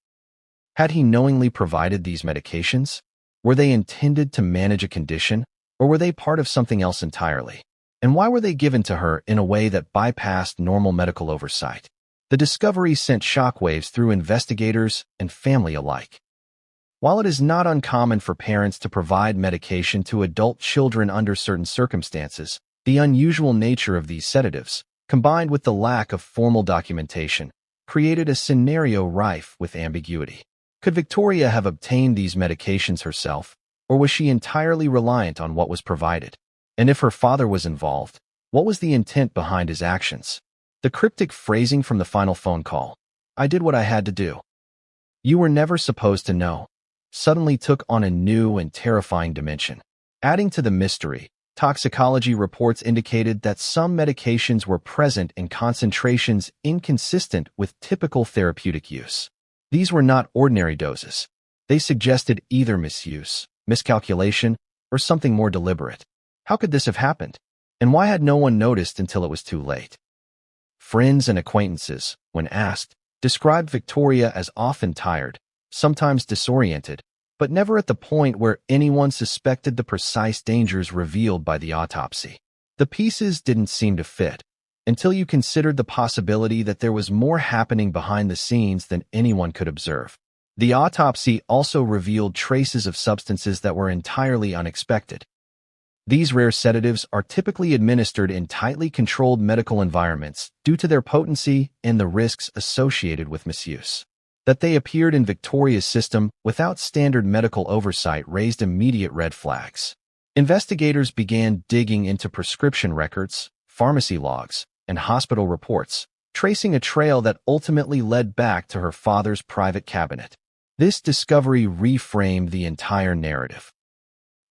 Had he knowingly provided these medications? Were they intended to manage a condition, or were they part of something else entirely? And why were they given to her in a way that bypassed normal medical oversight? The discovery sent shockwaves through investigators and family alike. While it is not uncommon for parents to provide medication to adult children under certain circumstances, the unusual nature of these sedatives, combined with the lack of formal documentation, created a scenario rife with ambiguity. Could Victoria have obtained these medications herself, or was she entirely reliant on what was provided? And if her father was involved, what was the intent behind his actions? The cryptic phrasing from the final phone call, "I did what I had to do. You were never supposed to know," suddenly took on a new and terrifying dimension. Adding to the mystery, toxicology reports indicated that some medications were present in concentrations inconsistent with typical therapeutic use. These were not ordinary doses. They suggested either misuse, miscalculation, or something more deliberate. How could this have happened? And why had no one noticed until it was too late? Friends and acquaintances, when asked, described Victoria as often tired, sometimes disoriented, but never at the point where anyone suspected the precise dangers revealed by the autopsy. The pieces didn't seem to fit, until you considered the possibility that there was more happening behind the scenes than anyone could observe. The autopsy also revealed traces of substances that were entirely unexpected. These rare sedatives are typically administered in tightly controlled medical environments due to their potency and the risks associated with misuse. That they appeared in Victoria's system without standard medical oversight raised immediate red flags. Investigators began digging into prescription records, pharmacy logs, and hospital reports, tracing a trail that ultimately led back to her father's private cabinet. This discovery reframed the entire narrative.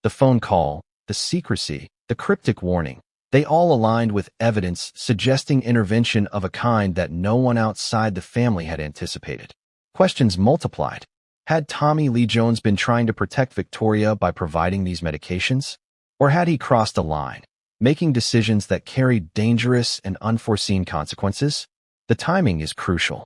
The phone call, the secrecy, the cryptic warning, they all aligned with evidence suggesting intervention of a kind that no one outside the family had anticipated. Questions multiplied. Had Tommy Lee Jones been trying to protect Victoria by providing these medications? Or had he crossed a line, making decisions that carried dangerous and unforeseen consequences? The timing is crucial.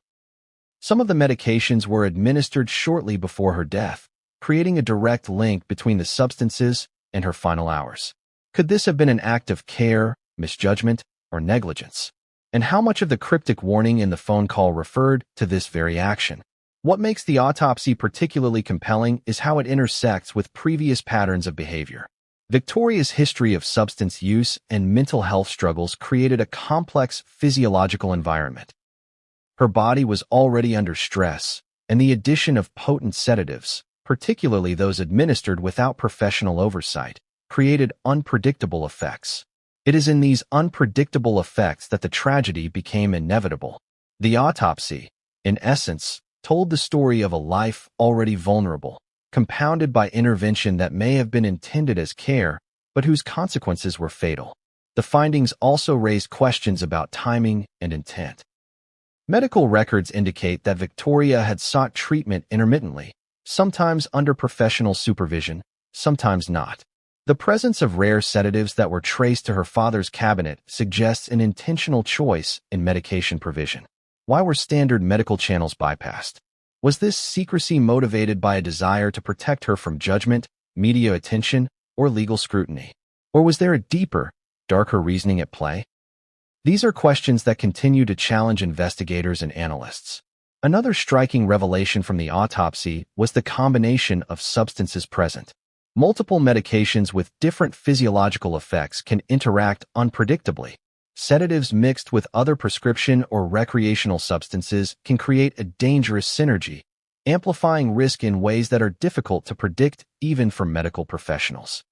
Some of the medications were administered shortly before her death, creating a direct link between the substances and her final hours. Could this have been an act of care, misjudgment, or negligence? And how much of the cryptic warning in the phone call referred to this very action? What makes the autopsy particularly compelling is how it intersects with previous patterns of behavior. Victoria's history of substance use and mental health struggles created a complex physiological environment. Her body was already under stress, and the addition of potent sedatives, particularly those administered without professional oversight, created unpredictable effects. It is in these unpredictable effects that the tragedy became inevitable. The autopsy, in essence, told the story of a life already vulnerable, compounded by intervention that may have been intended as care, but whose consequences were fatal. The findings also raised questions about timing and intent. Medical records indicate that Victoria had sought treatment intermittently, sometimes under professional supervision, sometimes not. The presence of rare sedatives that were traced to her father's cabinet suggests an intentional choice in medication provision. Why were standard medical channels bypassed? Was this secrecy motivated by a desire to protect her from judgment, media attention, or legal scrutiny? Or was there a deeper, darker reasoning at play? These are questions that continue to challenge investigators and analysts. Another striking revelation from the autopsy was the combination of substances present. Multiple medications with different physiological effects can interact unpredictably. Sedatives mixed with other prescription or recreational substances can create a dangerous synergy, amplifying risk in ways that are difficult to predict even for medical professionals.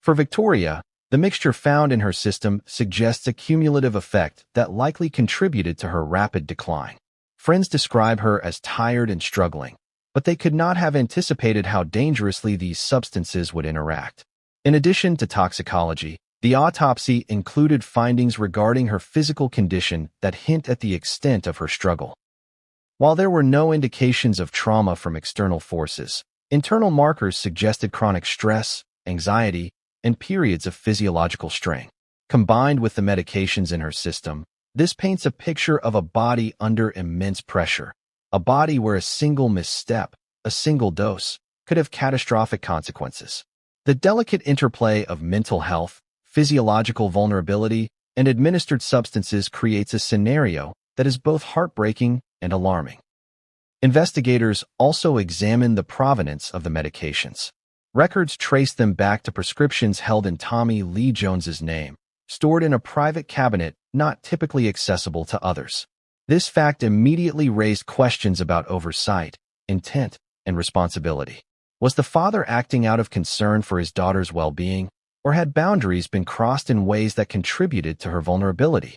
For Victoria, the mixture found in her system suggests a cumulative effect that likely contributed to her rapid decline. Friends describe her as tired and struggling, but they could not have anticipated how dangerously these substances would interact. In addition to toxicology, the autopsy included findings regarding her physical condition that hint at the extent of her struggle. While there were no indications of trauma from external forces, internal markers suggested chronic stress, anxiety, and periods of physiological strain. Combined with the medications in her system, this paints a picture of a body under immense pressure, a body where a single misstep, a single dose, could have catastrophic consequences. The delicate interplay of mental health, physiological vulnerability, and administered substances creates a scenario that is both heartbreaking and alarming. Investigators also examined the provenance of the medications. Records trace them back to prescriptions held in Tommy Lee Jones's name, stored in a private cabinet not typically accessible to others. This fact immediately raised questions about oversight, intent, and responsibility. Was the father acting out of concern for his daughter's well-being, or had boundaries been crossed in ways that contributed to her vulnerability?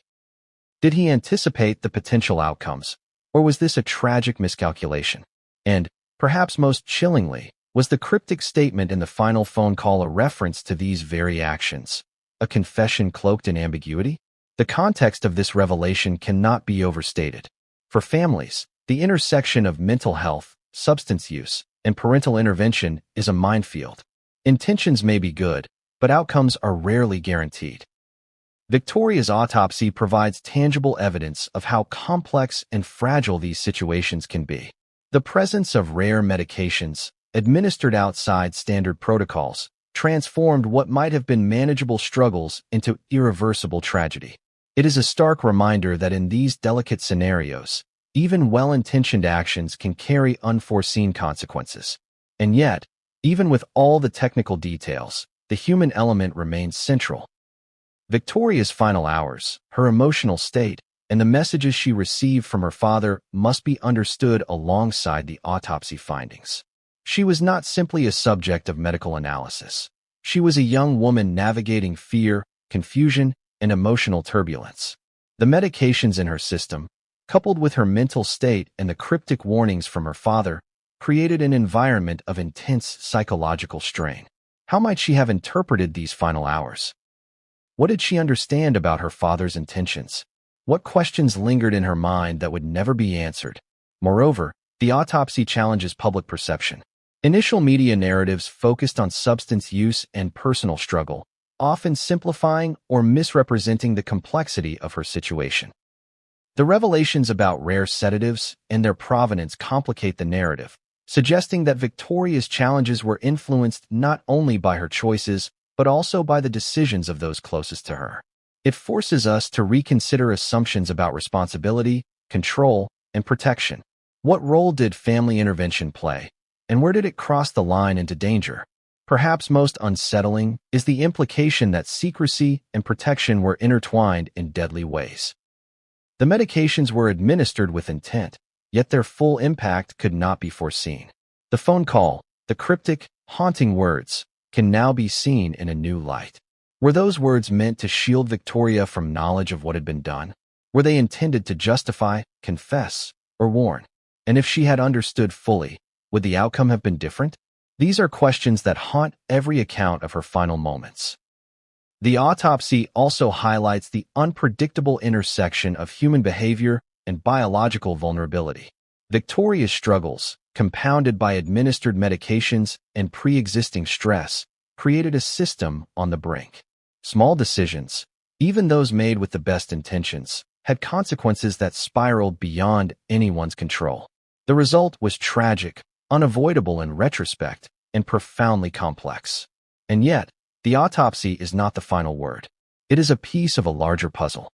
Did he anticipate the potential outcomes, or was this a tragic miscalculation? And, perhaps most chillingly, was the cryptic statement in the final phone call a reference to these very actions, a confession cloaked in ambiguity? The context of this revelation cannot be overstated. For families, the intersection of mental health, substance use, and parental intervention is a minefield. Intentions may be good, but outcomes are rarely guaranteed. Victoria's autopsy provides tangible evidence of how complex and fragile these situations can be. The presence of rare medications, administered outside standard protocols, transformed what might have been manageable struggles into irreversible tragedy. It is a stark reminder that in these delicate scenarios, even well-intentioned actions can carry unforeseen consequences. And yet, even with all the technical details, the human element remains central. Victoria's final hours, her emotional state, and the messages she received from her father must be understood alongside the autopsy findings. She was not simply a subject of medical analysis. She was a young woman navigating fear, confusion, and emotional turbulence. The medications in her system, coupled with her mental state and the cryptic warnings from her father, created an environment of intense psychological strain. How might she have interpreted these final hours? What did she understand about her father's intentions? What questions lingered in her mind that would never be answered? Moreover, the autopsy challenges public perception. Initial media narratives focused on substance use and personal struggle, often simplifying or misrepresenting the complexity of her situation. The revelations about rare sedatives and their provenance complicate the narrative, suggesting that Victoria's challenges were influenced not only by her choices, but also by the decisions of those closest to her. It forces us to reconsider assumptions about responsibility, control, and protection. What role did family intervention play, and where did it cross the line into danger? Perhaps most unsettling is the implication that secrecy and protection were intertwined in deadly ways. The medications were administered with intent, yet their full impact could not be foreseen. The phone call, the cryptic, haunting words, can now be seen in a new light. Were those words meant to shield Victoria from knowledge of what had been done? Were they intended to justify, confess, or warn? And if she had understood fully, would the outcome have been different? These are questions that haunt every account of her final moments. The autopsy also highlights the unpredictable intersection of human behavior and biological vulnerability. Victoria's struggles, compounded by administered medications and pre-existing stress, created a system on the brink. Small decisions, even those made with the best intentions, had consequences that spiraled beyond anyone's control. The result was tragic, unavoidable in retrospect, and profoundly complex. And yet, the autopsy is not the final word. It is a piece of a larger puzzle.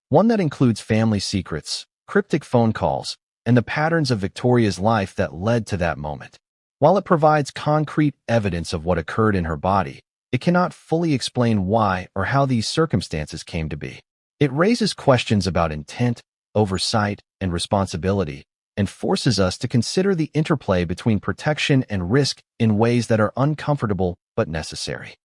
One that includes family secrets, cryptic phone calls, and the patterns of Victoria's life that led to that moment. While it provides concrete evidence of what occurred in her body, it cannot fully explain why or how these circumstances came to be. It raises questions about intent, oversight, and responsibility, and forces us to consider the interplay between protection and risk in ways that are uncomfortable but necessary.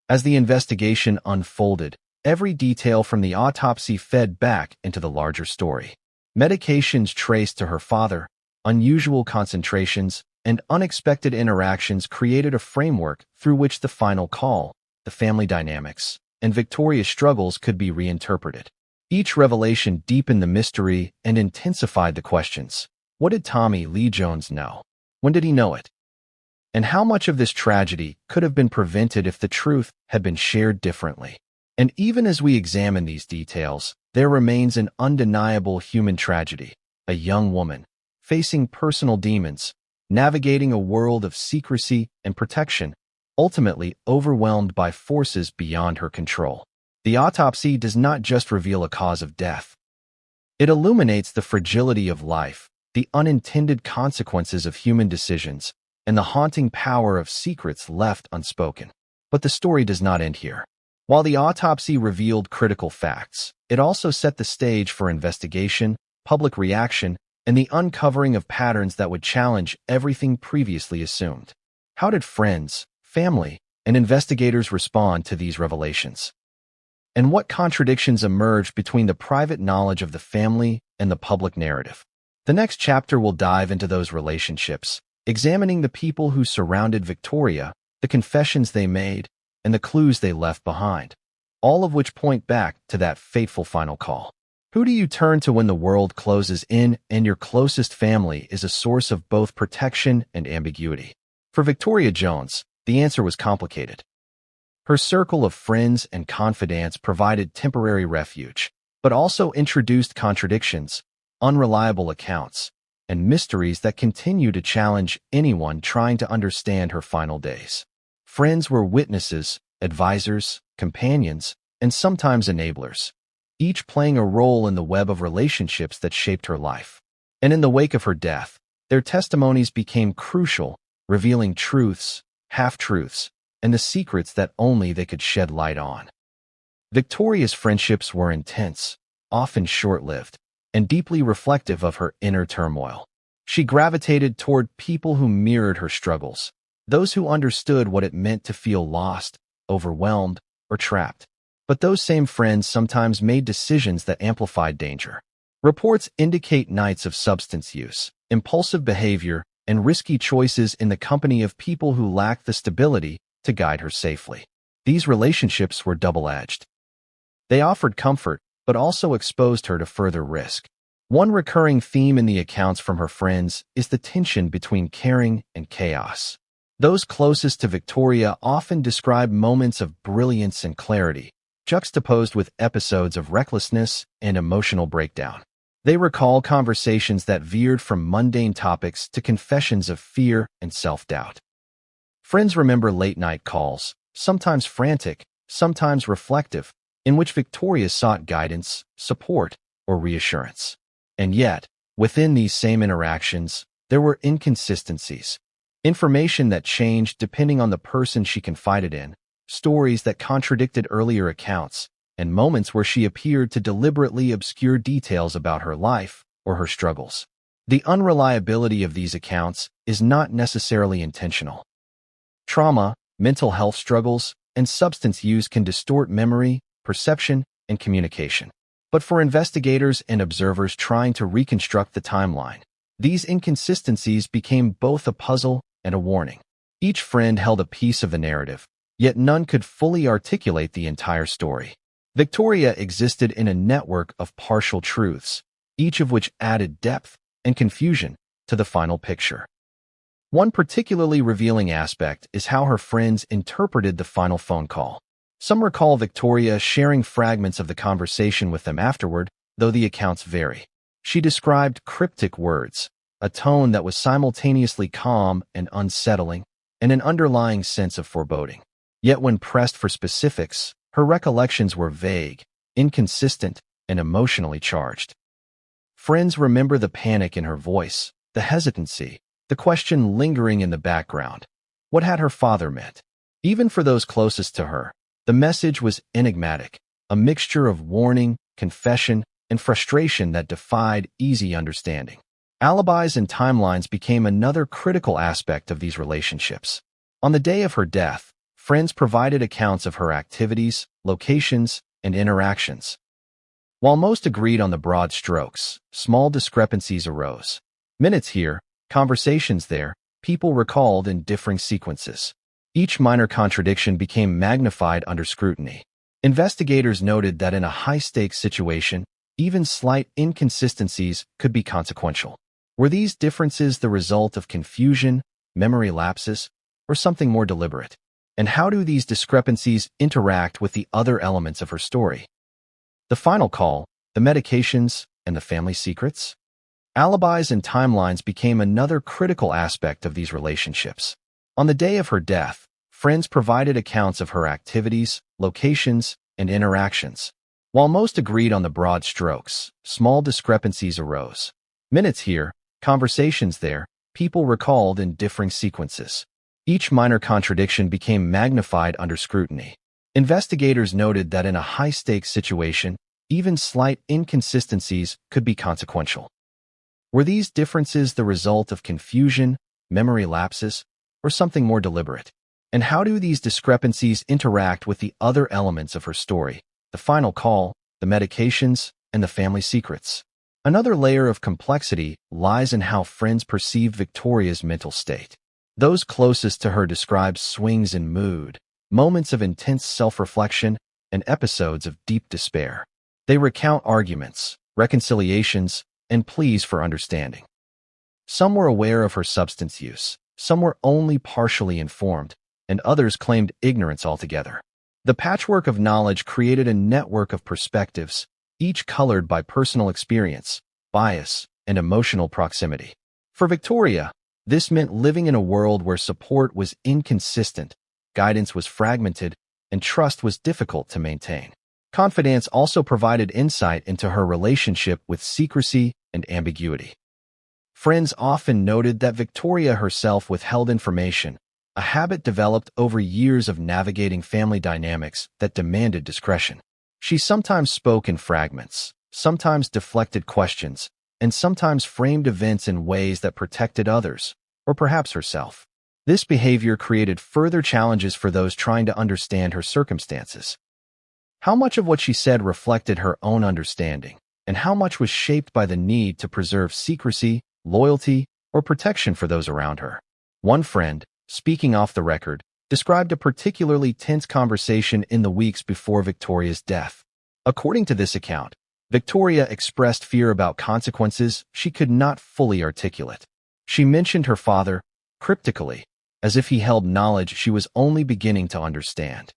As the investigation unfolded, every detail from the autopsy fed back into the larger story. Medications traced to her father, unusual concentrations, and unexpected interactions created a framework through which the final call, the family dynamics, and Victoria's struggles could be reinterpreted. Each revelation deepened the mystery and intensified the questions. What did Tommy Lee Jones know? When did he know it? And how much of this tragedy could have been prevented if the truth had been shared differently? And even as we examine these details, there remains an undeniable human tragedy. A young woman, facing personal demons, navigating a world of secrecy and protection, ultimately overwhelmed by forces beyond her control. The autopsy does not just reveal a cause of death. It illuminates the fragility of life, the unintended consequences of human decisions, and the haunting power of secrets left unspoken. But the story does not end here. While the autopsy revealed critical facts, it also set the stage for investigation, public reaction, and the uncovering of patterns that would challenge everything previously assumed. How did friends, family, and investigators respond to these revelations? And what contradictions emerged between the private knowledge of the family and the public narrative? The next chapter will dive into those relationships, examining the people who surrounded Victoria, the confessions they made, and the clues they left behind, all of which point back to that fateful final call. Who do you turn to when the world closes in and your closest family is a source of both protection and ambiguity? For Victoria Jones, the answer was complicated. Her circle of friends and confidants provided temporary refuge, but also introduced contradictions, unreliable accounts, and mysteries that continue to challenge anyone trying to understand her final days. Friends were witnesses, advisors, companions, and sometimes enablers, each playing a role in the web of relationships that shaped her life. And in the wake of her death, their testimonies became crucial, revealing truths, half-truths, and the secrets that only they could shed light on. Victoria's friendships were intense, often short-lived, and deeply reflective of her inner turmoil. She gravitated toward people who mirrored her struggles, those who understood what it meant to feel lost, overwhelmed, or trapped. But those same friends sometimes made decisions that amplified danger. Reports indicate nights of substance use, impulsive behavior, and risky choices in the company of people who lacked the stability to guide her safely. These relationships were double-edged. They offered comfort, but also exposed her to further risk. One recurring theme in the accounts from her friends is the tension between caring and chaos. Those closest to Victoria often describe moments of brilliance and clarity, juxtaposed with episodes of recklessness and emotional breakdown. They recall conversations that veered from mundane topics to confessions of fear and self-doubt. Friends remember late-night calls, sometimes frantic, sometimes reflective, in which Victoria sought guidance, support, or reassurance. And yet, within these same interactions, there were inconsistencies. Information that changed depending on the person she confided in, stories that contradicted earlier accounts, and moments where she appeared to deliberately obscure details about her life or her struggles. The unreliability of these accounts is not necessarily intentional. Trauma, mental health struggles, and substance use can distort memory, perception, and communication. But for investigators and observers trying to reconstruct the timeline, these inconsistencies became both a puzzle and a warning. Each friend held a piece of the narrative, yet none could fully articulate the entire story. Victoria existed in a network of partial truths, each of which added depth and confusion to the final picture. One particularly revealing aspect is how her friends interpreted the final phone call. Some recall Victoria sharing fragments of the conversation with them afterward, though the accounts vary. She described cryptic words, a tone that was simultaneously calm and unsettling, and an underlying sense of foreboding. Yet when pressed for specifics, her recollections were vague, inconsistent, and emotionally charged. Friends remember the panic in her voice, the hesitancy, the question lingering in the background. What had her father meant? Even for those closest to her, the message was enigmatic, a mixture of warning, confession, and frustration that defied easy understanding. Alibis and timelines became another critical aspect of these relationships. On the day of her death, friends provided accounts of her activities, locations, and interactions. While most agreed on the broad strokes, small discrepancies arose. Minutes here, conversations there, people recalled in differing sequences. Each minor contradiction became magnified under scrutiny. Investigators noted that in a high-stakes situation, even slight inconsistencies could be consequential. Were these differences the result of confusion, memory lapses, or something more deliberate? And how do these discrepancies interact with the other elements of her story? The final call, the medications, and the family secrets? Alibis and timelines became another critical aspect of these relationships. On the day of her death, friends provided accounts of her activities, locations, and interactions. While most agreed on the broad strokes, small discrepancies arose. Minutes here, conversations there, people recalled in differing sequences. Each minor contradiction became magnified under scrutiny. Investigators noted that in a high-stakes situation, even slight inconsistencies could be consequential. Were these differences the result of confusion, memory lapses, or something more deliberate? And how do these discrepancies interact with the other elements of her story, the final call, the medications, and the family secrets? Another layer of complexity lies in how friends perceived Victoria's mental state. Those closest to her describe swings in mood, moments of intense self-reflection, and episodes of deep despair. They recount arguments, reconciliations, and pleas for understanding. Some were aware of her substance use, some were only partially informed, and others claimed ignorance altogether. The patchwork of knowledge created a network of perspectives, each colored by personal experience, bias, and emotional proximity. For Victoria, this meant living in a world where support was inconsistent, guidance was fragmented, and trust was difficult to maintain. Confidence also provided insight into her relationship with secrecy and ambiguity. Friends often noted that Victoria herself withheld information, a habit developed over years of navigating family dynamics that demanded discretion. She sometimes spoke in fragments, sometimes deflected questions, and sometimes framed events in ways that protected others, or perhaps herself. This behavior created further challenges for those trying to understand her circumstances. How much of what she said reflected her own understanding, and how much was shaped by the need to preserve secrecy, loyalty, or protection for those around her? One friend, speaking off the record, described a particularly tense conversation in the weeks before Victoria's death. According to this account, Victoria expressed fear about consequences she could not fully articulate. She mentioned her father, cryptically, as if he held knowledge she was only beginning to understand.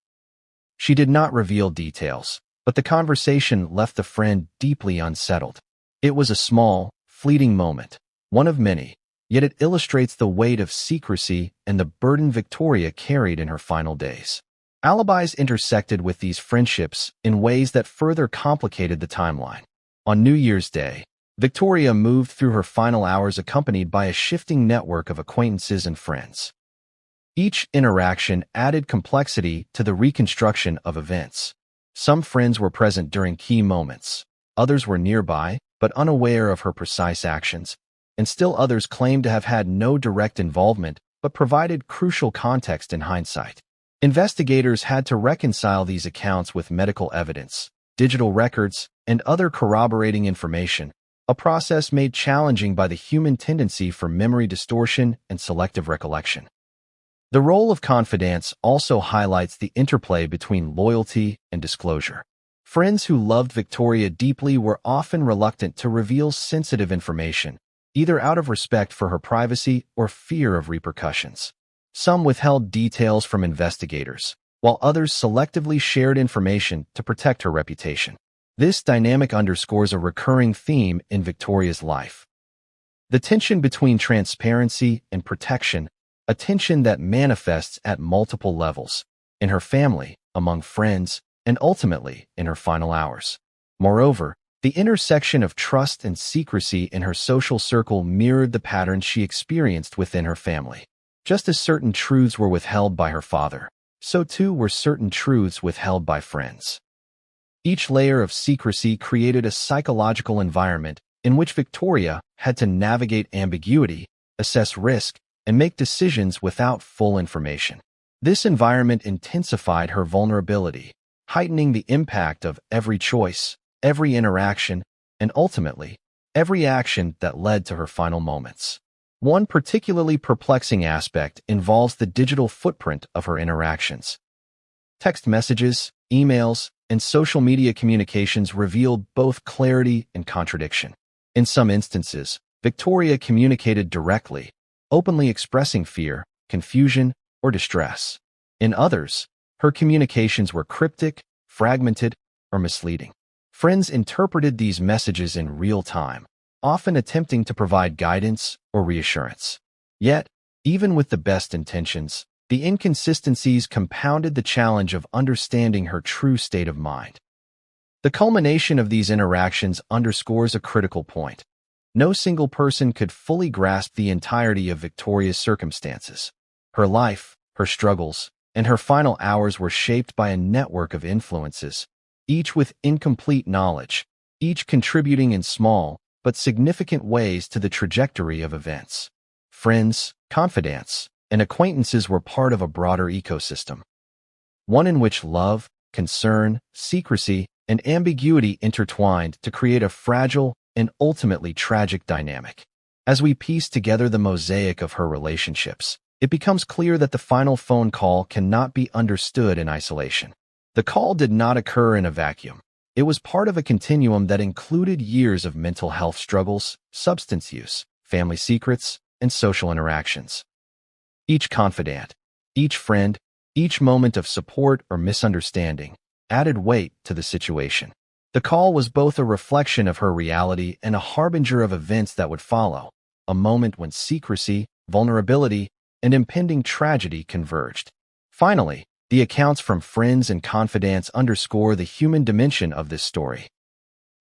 She did not reveal details, but the conversation left the friend deeply unsettled. It was a small, fleeting moment, one of many, yet it illustrates the weight of secrecy and the burden Victoria carried in her final days. Alibis intersected with these friendships in ways that further complicated the timeline. On New Year's Day, Victoria moved through her final hours accompanied by a shifting network of acquaintances and friends. Each interaction added complexity to the reconstruction of events. Some friends were present during key moments, others were nearby but unaware of her precise actions, and still others claimed to have had no direct involvement but provided crucial context in hindsight. Investigators had to reconcile these accounts with medical evidence, digital records, and other corroborating information, a process made challenging by the human tendency for memory distortion and selective recollection. The role of confidants also highlights the interplay between loyalty and disclosure. Friends who loved Victoria deeply were often reluctant to reveal sensitive information, either out of respect for her privacy or fear of repercussions. Some withheld details from investigators, while others selectively shared information to protect her reputation. This dynamic underscores a recurring theme in Victoria's life: the tension between transparency and protection, a tension that manifests at multiple levels, in her family, among friends, and ultimately in her final hours. Moreover, the intersection of trust and secrecy in her social circle mirrored the patterns she experienced within her family. Just as certain truths were withheld by her father, so too were certain truths withheld by friends. Each layer of secrecy created a psychological environment in which Victoria had to navigate ambiguity, assess risk, and make decisions without full information. This environment intensified her vulnerability, heightening the impact of every choice, every interaction, and ultimately, every action that led to her final moments. One particularly perplexing aspect involves the digital footprint of her interactions. Text messages, emails, and social media communications revealed both clarity and contradiction. In some instances, Victoria communicated directly, openly expressing fear, confusion, or distress. In others, her communications were cryptic, fragmented, or misleading. Friends interpreted these messages in real time, often attempting to provide guidance or reassurance. Yet, even with the best intentions, the inconsistencies compounded the challenge of understanding her true state of mind. The culmination of these interactions underscores a critical point. No single person could fully grasp the entirety of Victoria's circumstances. Her life, her struggles, and her final hours were shaped by a network of influences, each with incomplete knowledge, each contributing in small but significant ways to the trajectory of events. Friends, confidants, and acquaintances were part of a broader ecosystem, one in which love, concern, secrecy, and ambiguity intertwined to create a fragile and ultimately tragic dynamic. As we piece together the mosaic of her relationships, it becomes clear that the final phone call cannot be understood in isolation. The call did not occur in a vacuum. It was part of a continuum that included years of mental health struggles, substance use, family secrets, and social interactions. Each confidant, each friend, each moment of support or misunderstanding added weight to the situation. The call was both a reflection of her reality and a harbinger of events that would follow, a moment when secrecy, vulnerability, and impending tragedy converged. Finally, the accounts from friends and confidants underscore the human dimension of this story.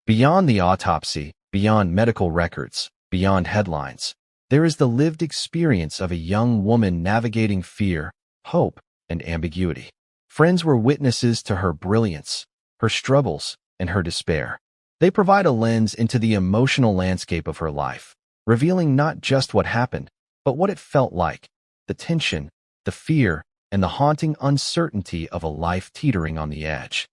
Beyond the autopsy, beyond medical records, beyond headlines, there is the lived experience of a young woman navigating fear, hope, and ambiguity. Friends were witnesses to her brilliance, her struggles, and her despair. They provide a lens into the emotional landscape of her life, revealing not just what happened, but what it felt like, the tension, the fear, and the haunting uncertainty of a life teetering on the edge.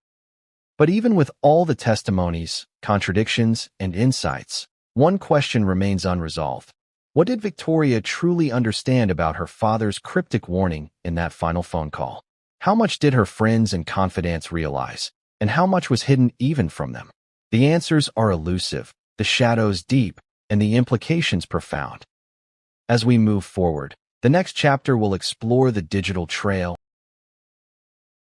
But even with all the testimonies, contradictions, and insights, one question remains unresolved. What did Victoria truly understand about her father's cryptic warning in that final phone call? How much did her friends and confidants realize, and how much was hidden even from them? The answers are elusive, the shadows deep, and the implications profound. As we move forward, the next chapter will explore the digital trail,